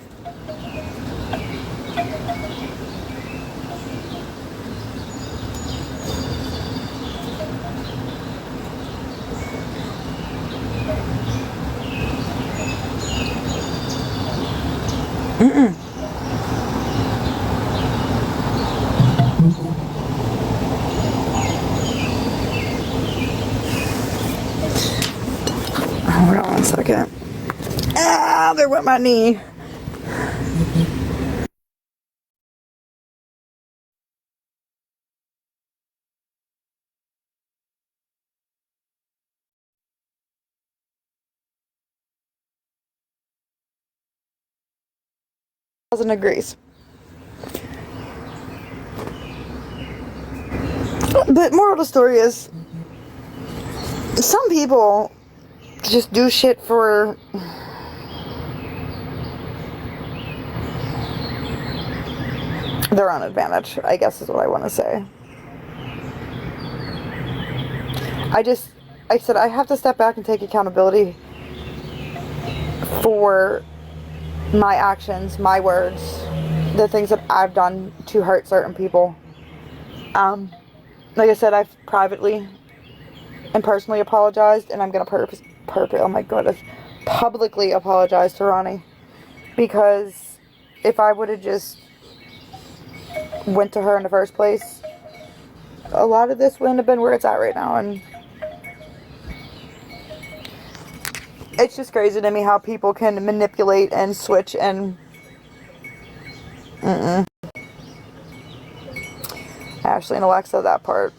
Hold on one second. Ah, there went my knee. Degrees. But moral of the story is, some people just do shit for their own advantage, I guess is what I want to say. I said I have to step back and take accountability for my actions, my words, the things that I've done to hurt certain people. Like I said, I've privately and personally apologized, and I'm gonna oh my goodness, publicly apologize to Ronnie, because if I would have just went to her in the first place, a lot of this wouldn't have been where it's at right now. And it's just crazy to me how people can manipulate and switch and Ashley and Alexa, that part.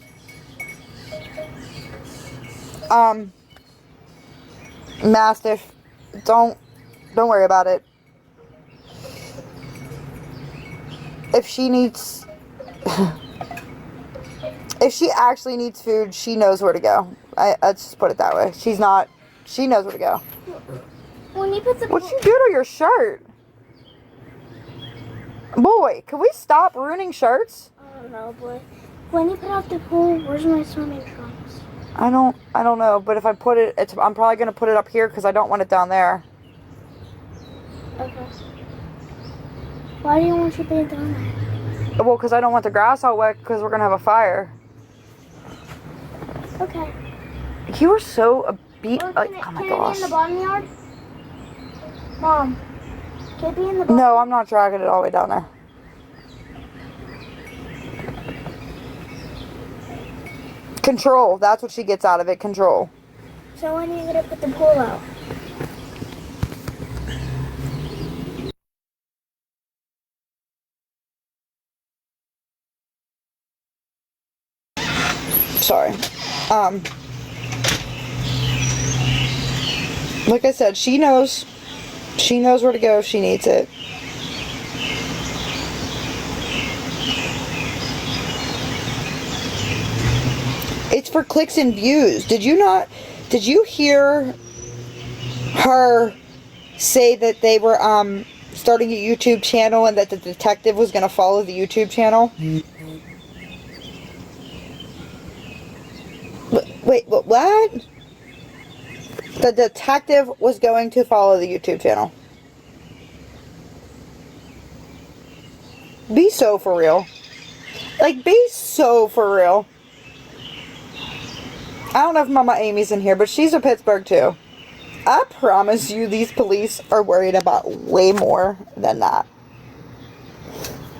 Mastiff, don't worry about it. If she needs if she actually needs food, she knows where to go. Let's just put it that way. She knows where to go. When you put the What'd you do to your shirt? Boy, can we stop ruining shirts? I don't know, boy. When you put out the pool, where's my swimming trunks? I don't know, but if I put it, I'm probably gonna put it up here because I don't want it down there. Okay. Why do you want your bed down there? Well, because I don't want the grass all wet because we're gonna have a fire. Okay. You were so beat. Or Like, can oh my it be gosh. in the bottom yard? Mom, can it be in the bottom? No, I'm not dragging it all the way down there. Control. That's what she gets out of it. Control. So when are you gonna put the pool out? Sorry. Like I said, she knows where to go if she needs it. It's for clicks and views. Did you hear her say that they were starting a YouTube channel and that the detective was going to follow the YouTube channel? Wait, what? The detective was going to follow the YouTube channel. Be so for real. Like, be so for real. I don't know if Mama Amy's in here, but she's in Pittsburgh too. I promise you these police are worried about way more than that.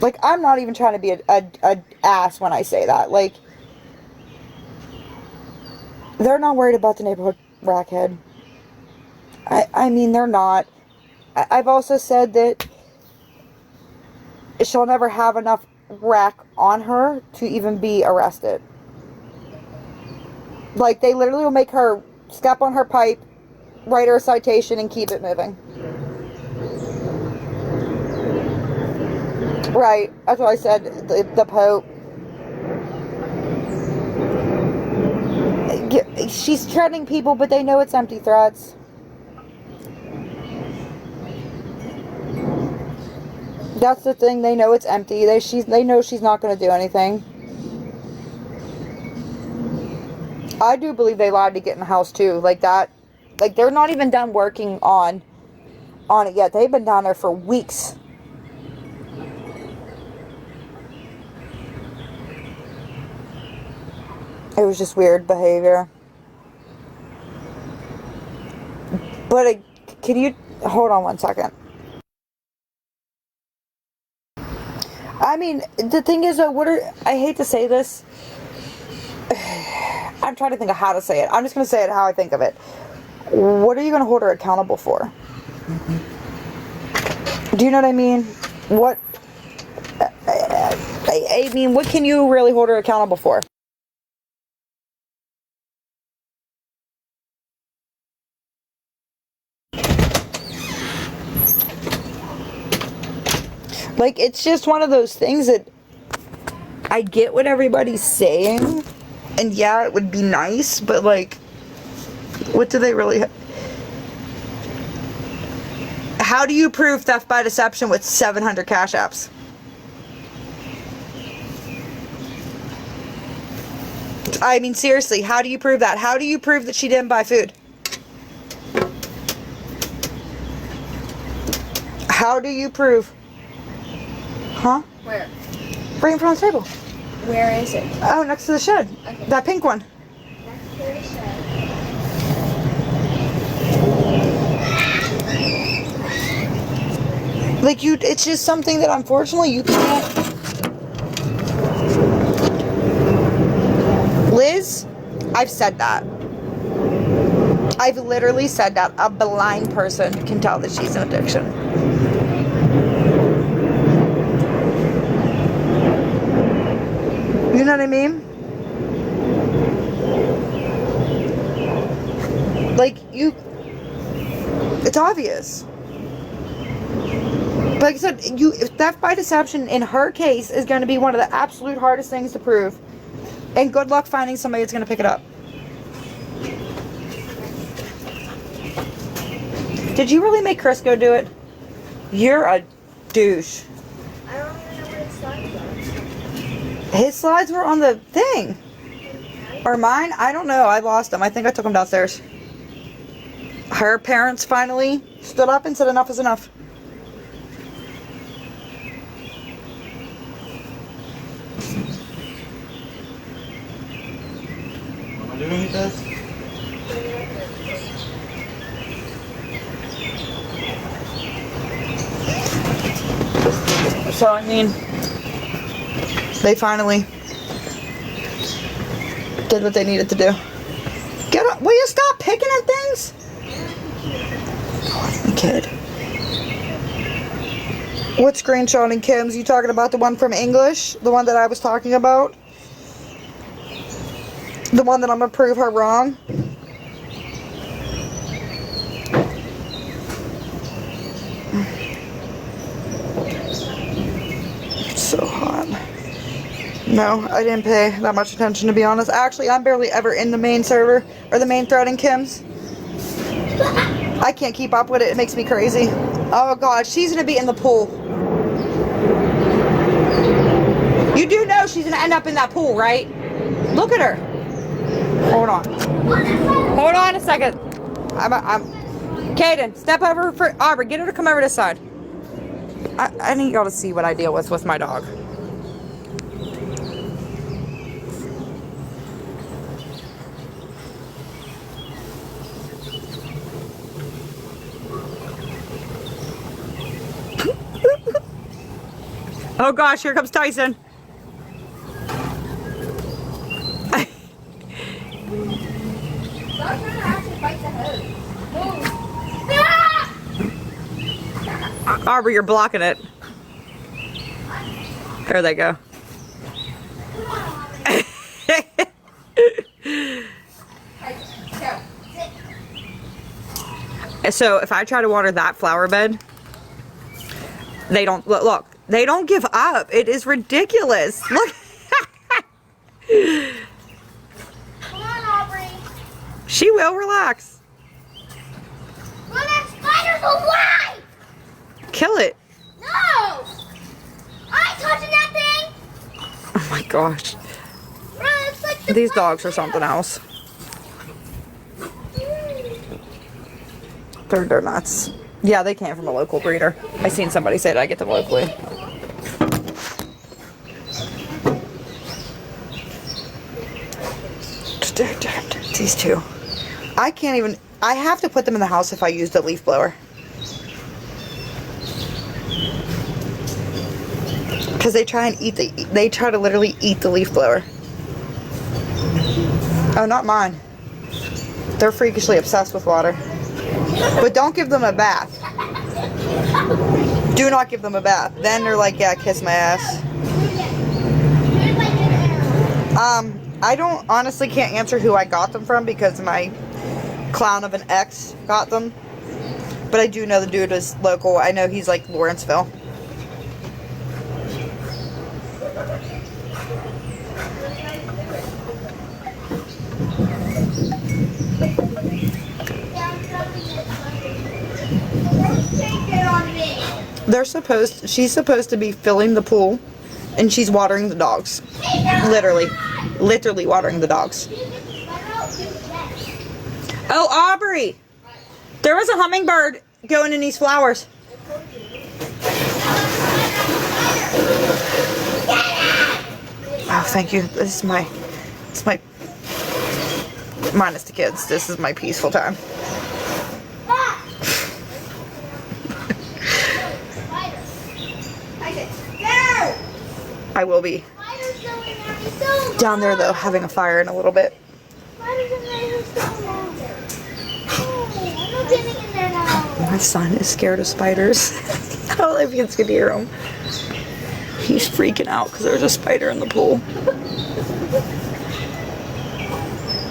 Like, I'm not even trying to be a ass when I say that. Like, they're not worried about the neighborhood rackhead. I mean, they're not. I've also said that she'll never have enough rack on her to even be arrested. Like, they literally will make her step on her pipe, write her a citation, and keep it moving. Right. That's what I said. The Pope. She's threatening people, but they know it's empty threats. That's the thing. They know it's empty. They know she's not going to do anything. I do believe they lied to get in the house too. Like that. Like, they're not even done working on it yet. They've been down there for weeks. It was just weird behavior. But can you hold on one second? I mean, the thing is, I hate to say this. I'm trying to think of how to say it. I'm just going to say it how I think of it. What are you going to hold her accountable for? Do you know what I mean? I mean, what can you really hold her accountable for? Like, it's just one of those things that I get what everybody's saying, and yeah, it would be nice, but like, what do they really how do you prove theft by deception with 700 cash apps? I mean, seriously, how do you prove that? How do you prove that she didn't buy food? How do you prove? Huh? Where? Right in front of the table. Where is it? Oh, next to the shed. Okay. That pink one. Next to the shed. Like, it's just something that unfortunately you can't. Liz, I've said that. I've literally said that. A blind person can tell that she's an addiction. You know what I mean? Like, it's obvious. But like I said, theft by deception in her case is going to be one of the absolute hardest things to prove. And good luck finding somebody that's going to pick it up. Did you really make Chris go do it? You're a douche. I don't even know where the slides are. His slides were on the thing. Or mine? I don't know. I lost them. I think I took them downstairs. Her parents finally stood up and said enough is enough. What am I doing with this? So, I mean, they finally did what they needed to do. Get up. Will you stop picking at things? Oh, kid. What screenshotting, Kim's? You talking about the one from English? The one that I was talking about? The one that I'm going to prove her wrong? So hot. No, I didn't pay that much attention, to be honest. Actually, I'm barely ever in the main server or the main thread in Kim's. I can't keep up with it. It makes me crazy. Oh god, she's gonna be in the pool. You do know she's gonna end up in that pool, right? Look at her. Hold on. Hold on a second. I'm Kaden, step over for Aubrey. Get her to come over this side. I need y'all to see what I deal with my dog. Oh gosh, here comes Tyson. Aubrey, you're blocking it. There they go. So if I try to water that flower bed, they don't look. They don't give up. It is ridiculous. Look. Come on, Aubrey. She will relax. Run, that spider's alive! Kill it. No! I ain't touching that thing! Oh my gosh. Run, it's like the These dogs are something else. They're nuts. Yeah, they came from a local breeder. I seen somebody say that I get them locally. These two. I can't even, I have to put them in the house if I use the leaf blower. Because they try and eat they try to literally eat the leaf blower. Oh, not mine. They're freakishly obsessed with water. But don't give them a bath. Do not give them a bath. Then they're like, yeah, kiss my ass. I don't honestly can't answer who I got them from because my clown of an ex got them. But I do know the dude is local. I know he's like Lawrenceville. She's supposed to be filling the pool and she's watering the dogs. Literally watering the dogs. Oh, Aubrey! There was a hummingbird going in these flowers. Oh, thank you. It's my, minus the kids, this is my peaceful time. I will be down there though, having a fire in a little bit. My son is scared of spiders. I don't know if you can hear him. He's freaking out because there's a spider in the pool.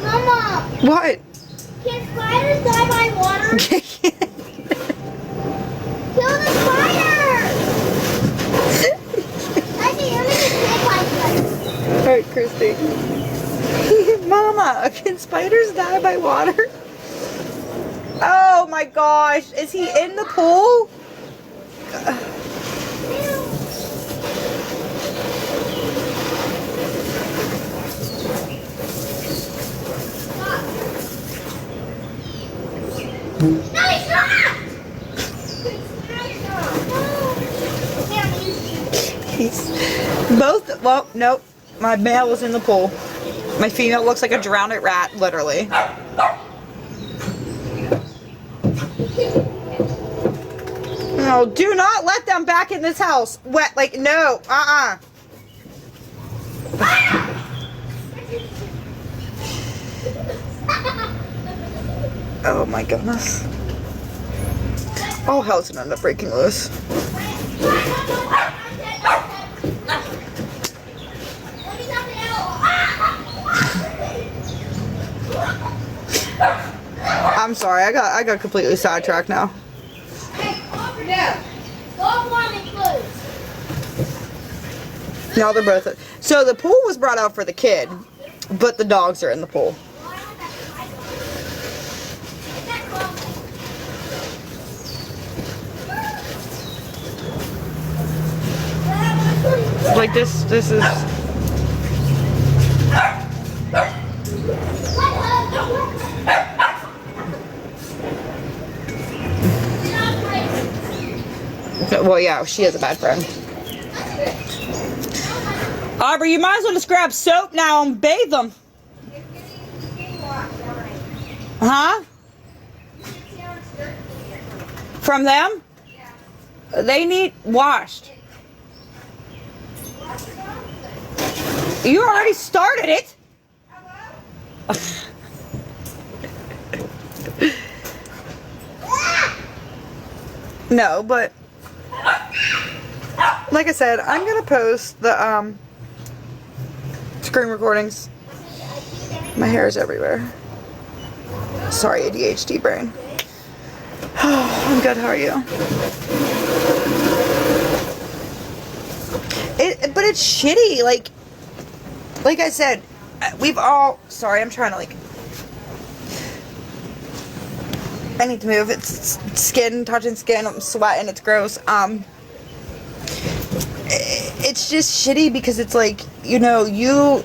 Mama! What? Can spiders die by water? Kill the spider! Alright, Christy. Mama, can spiders die by water? Oh my gosh, is he in the pool? No, he's not! He's both, well, nope. My male was in the pool. My female looks like a drowned rat, literally. No, do not let them back in this house. Wet, like, no, Oh my goodness. All hell's gonna end up breaking loose. I'm sorry, I got completely sidetracked now. Now they're both. So the pool was brought out for the kid, but the dogs are in the pool. Like this is. Well, yeah, she is a bad friend. Aubrey, you might as well just grab soap now and bathe them. Huh? From them? They need washed. You already started it. No, but like I said, I'm gonna post the screen recordings. My hair is everywhere. Sorry, ADHD brain. I'm good. How are you? But it's shitty. Like I said, we've all. Sorry, I'm trying to I need to move. It's skin, touching skin. I'm sweating. It's gross. It's just shitty because it's like, you know, you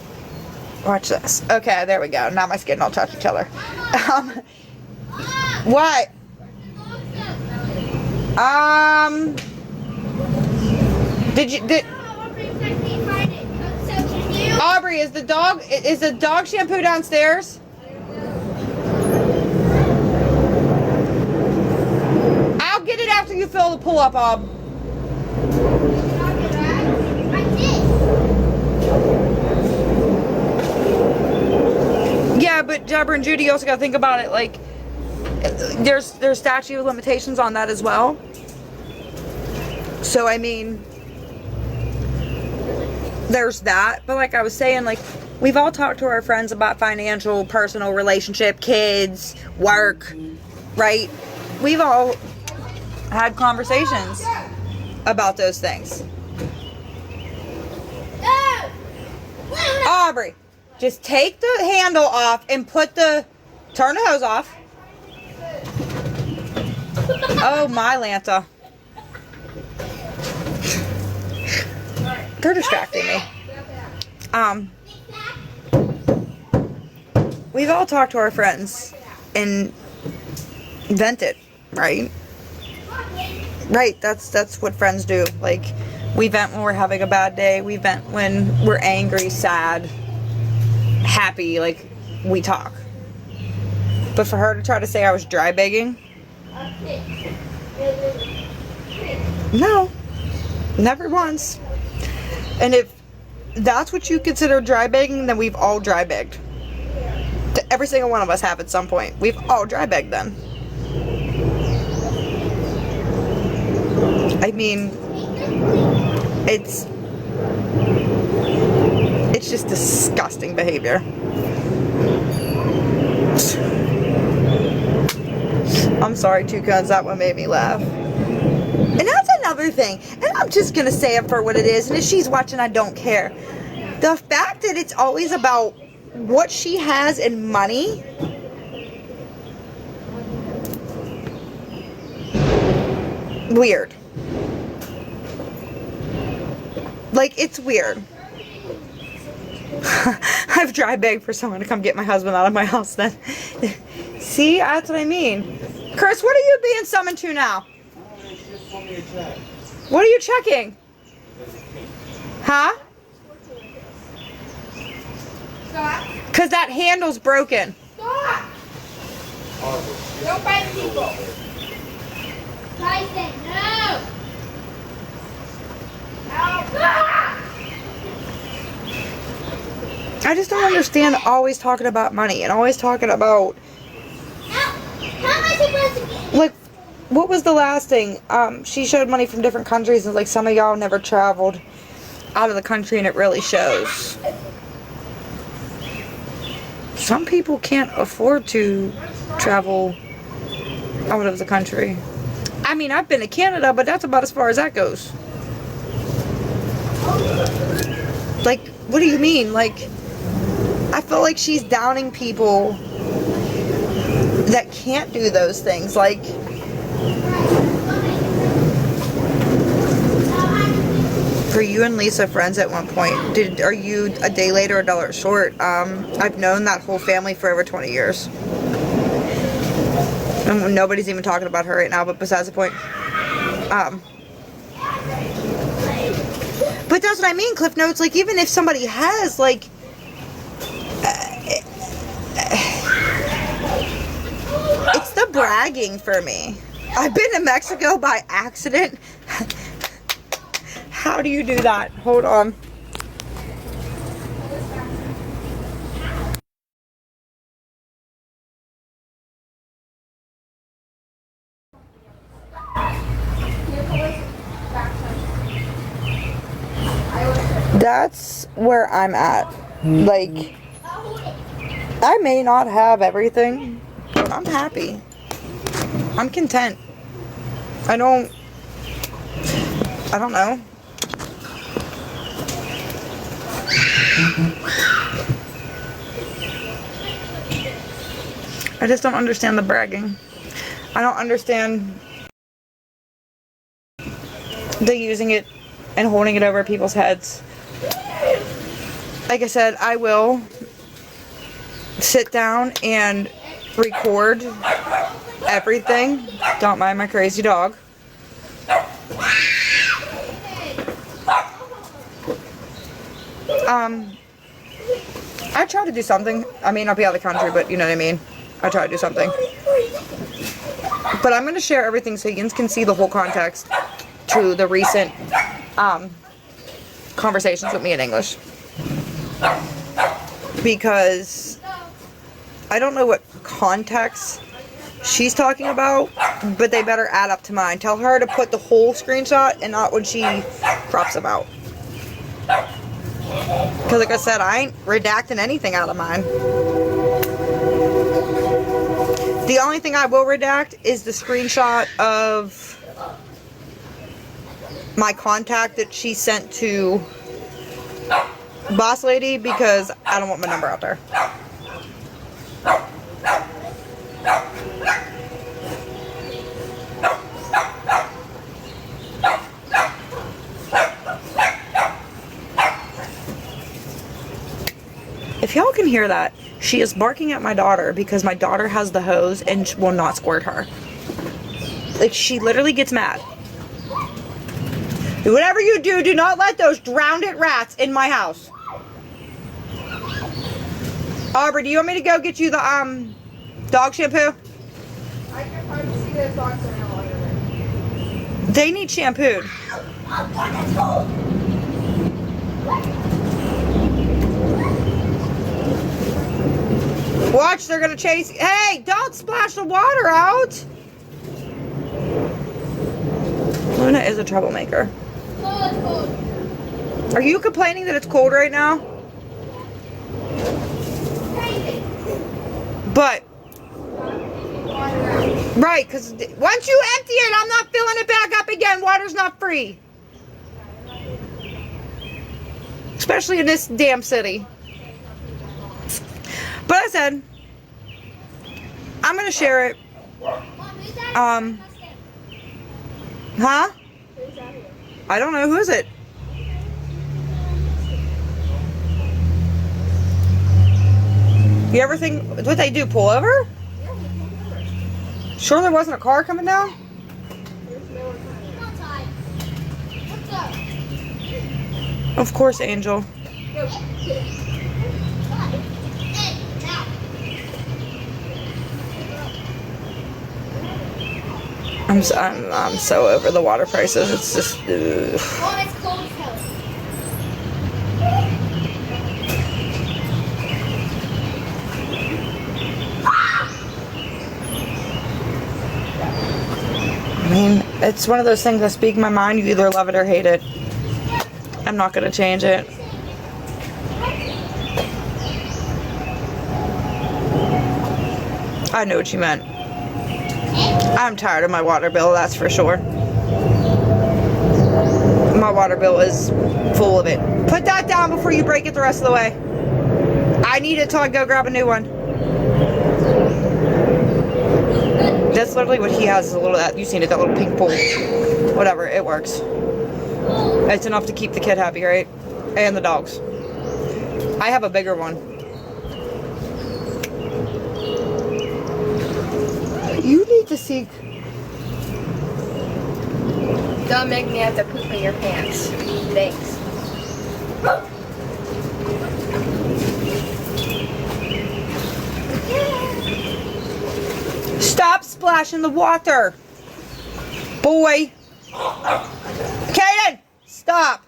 watch this. Okay, there we go. Now my skin don't touch each other. What? Did Aubrey, is the dog shampoo downstairs? I'll get it after you fill the pull up, Ob. Yeah, but Jabber and Judy, you also gotta think about it, like, there's statute of limitations on that as well. So I mean, there's that. But like I was saying, like, we've all talked to our friends about financial, personal, relationship, kids, work, right? We've all had conversations about those things. Aubrey, just take the handle off and turn the hose off. Oh my Lanta. They're distracting me. We've all talked to our friends and vented, right? Right, that's what friends do. Like, we vent when we're having a bad day. We vent when we're angry, sad, happy. Like, we talk. But for her to try to say I was dry begging, no, never once. And if that's what you consider dry begging, then we've all dry begged. Every single one of us have at some point. We've all dry begged then. I mean, it's just disgusting behavior. I'm sorry, Toucans, that one made me laugh. And that's another thing, and I'm just gonna say it for what it is, and if she's watching, I don't care. The fact that it's always about what she has in money, weird. Like, it's weird. I've dry begged for someone to come get my husband out of my house then. See, that's what I mean. Chris, what are you being summoned to now? What are you checking? Huh? Because that handle's broken. Stop! Don't bite people. Tyson, no! I just don't understand always talking about money and always talking about, How am I supposed to get? like, what was the last thing? She showed money from different countries, and like some of y'all never traveled out of the country, and it really shows. Some people can't afford to travel out of the country. I mean, I've been to Canada, but that's about as far as that goes. Like, what do you mean? Like, I feel like she's downing people that can't do those things. Like, for you and Lisa friends at one point, are you a day late or a dollar short? I've known that whole family for over 20 years. And nobody's even talking about her right now, but besides the point. But that's what I mean, Cliff Notes. Like, even if somebody has, like, it's the bragging for me. I've been to Mexico by accident. How do you do that? Hold on. That's where I'm at. Like, I may not have everything, but I'm happy. I'm content. I don't know. I just don't understand the bragging. I don't understand the using it and holding it over people's heads. Like I said, I will sit down and record everything. Don't mind my crazy dog. I try to do something. I may not be out of the country, but you know what I mean. I try to do something. But I'm going to share everything so you can see the whole context to the recent conversations with me in English. Because I don't know what context she's talking about, but they better add up to mine. Tell her to put the whole screenshot and not when she crops them out. Because like I said, I ain't redacting anything out of mine. The only thing I will redact is the screenshot of my contact that she sent to Boss Lady, because I don't want my number out there. If y'all can hear that, she is barking at my daughter because my daughter has the hose and will not squirt her. Like, she literally gets mad. Whatever you do, do not let those drowned rats in my house. Aubrey, do you want me to go get you the dog shampoo? I can probably see those dogs are now. They need shampooed. Watch, they're gonna chase. Hey, don't splash the water out. Luna is a troublemaker. Are you complaining that it's cold right now? But, right, because once you empty it, I'm not filling it back up again. Water's not free. Especially in this damn city. But I said, I'm going to share it. Huh? I don't know. Who is it? You ever think, what they do, pull over? Sure there wasn't a car coming down? Of course, Angel. I'm so over the water prices. It's just, I mean, it's one of those things that speak my mind. You either love it or hate it. I'm not going to change it. I know what you meant. I'm tired of my water bill, that's for sure. My water bill is full of it. Put that down before you break it the rest of the way. I need it till I go grab a new one. That's literally what he has, is a little, that you've seen it, that little pink pool. Whatever, it works. It's enough to keep the kid happy, right? And the dogs. I have a bigger one. You need to see. Don't make me have to poop in your pants. Thanks. Stop splashing the water. Boy. Kaden, stop.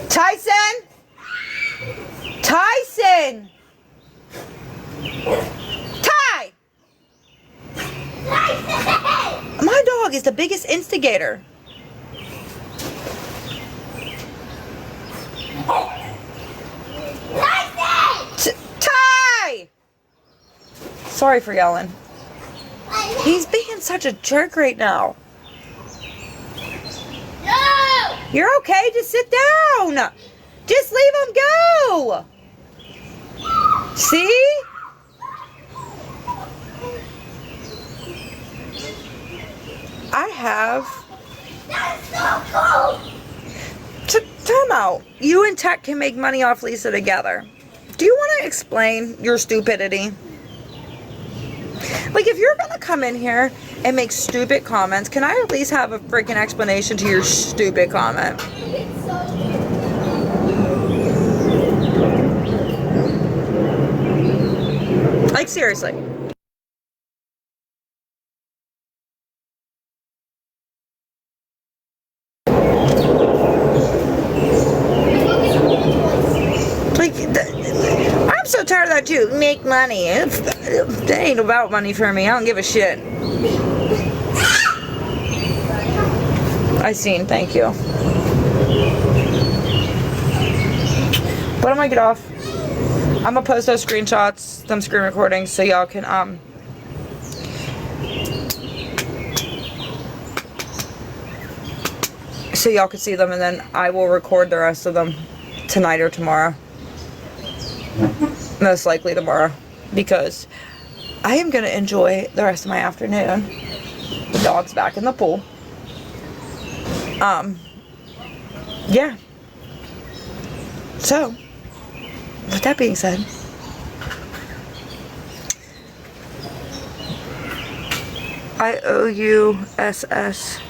Tyson. Tyson. Ty. My dog is the biggest instigator. sorry for yelling. He's being such a jerk right now. No! You're okay, just sit down. Just leave him go. See? I have... That's so cool! Time out. You and Tech can make money off Lisa together. Do you want to explain your stupidity? Like, if you're going to come in here and make stupid comments, can I at least have a freaking explanation to your stupid comment? Like, seriously. Like, I'm so tired of that too. Make money. That ain't about money for me. I don't give a shit. I seen. Thank you. But I'm gonna get off. I'm gonna post those screenshots, them screen recordings, so y'all can so y'all can see them, and then I will record the rest of them tonight or tomorrow. Most likely tomorrow, because I am gonna enjoy the rest of my afternoon. The dog's back in the pool. Yeah. So, with that being said, I owe you SS.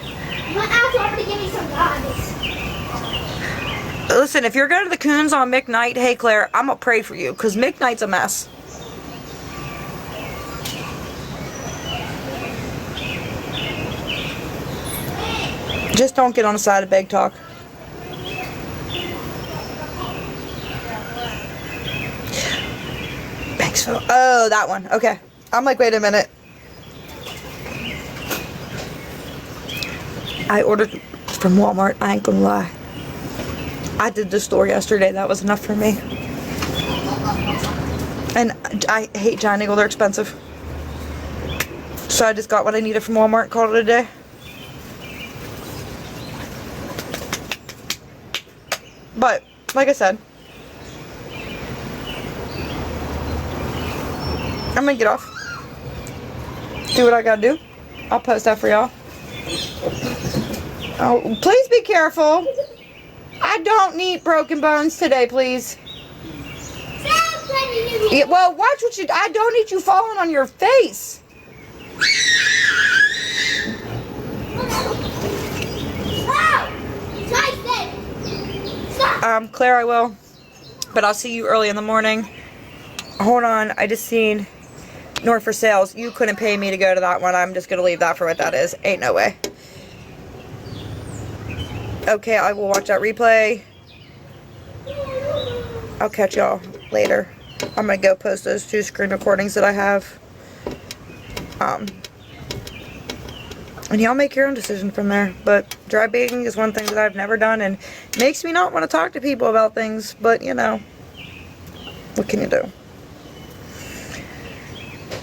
My ass already gave me some guys. Listen, if you're going to the Coons on McKnight, hey Claire, I'm gonna pray for you, because McKnight's a mess. Just don't get on the side of Big Talk. Banksville. Oh, that one. Okay. I'm like, wait a minute. I ordered from Walmart. I ain't gonna lie. I did the store yesterday. That was enough for me. And I hate Giant Eagle. They're expensive. So I just got what I needed from Walmart and called it a day. But, like I said, I'm gonna get off. Do what I gotta do. I'll post that for y'all. Oh, please be careful. I don't need broken bones today, please. Yeah, well, watch what you... I don't need you falling on your face. Claire, I will. But I'll see you early in the morning. Hold on, I just seen North for Sales. You couldn't pay me to go to that one. I'm just going to leave that for what that is. Ain't no way. Okay, I will watch that replay. I'll catch y'all later. I'm going to go post those 2 screen recordings that I have. And y'all make your own decision from there. But dry baking is one thing that I've never done, and makes me not want to talk to people about things. But, you know, what can you do?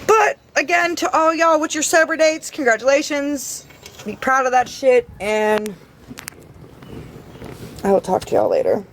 But, again, to all y'all with your sober dates, congratulations. Be proud of that shit, and I will talk to y'all later.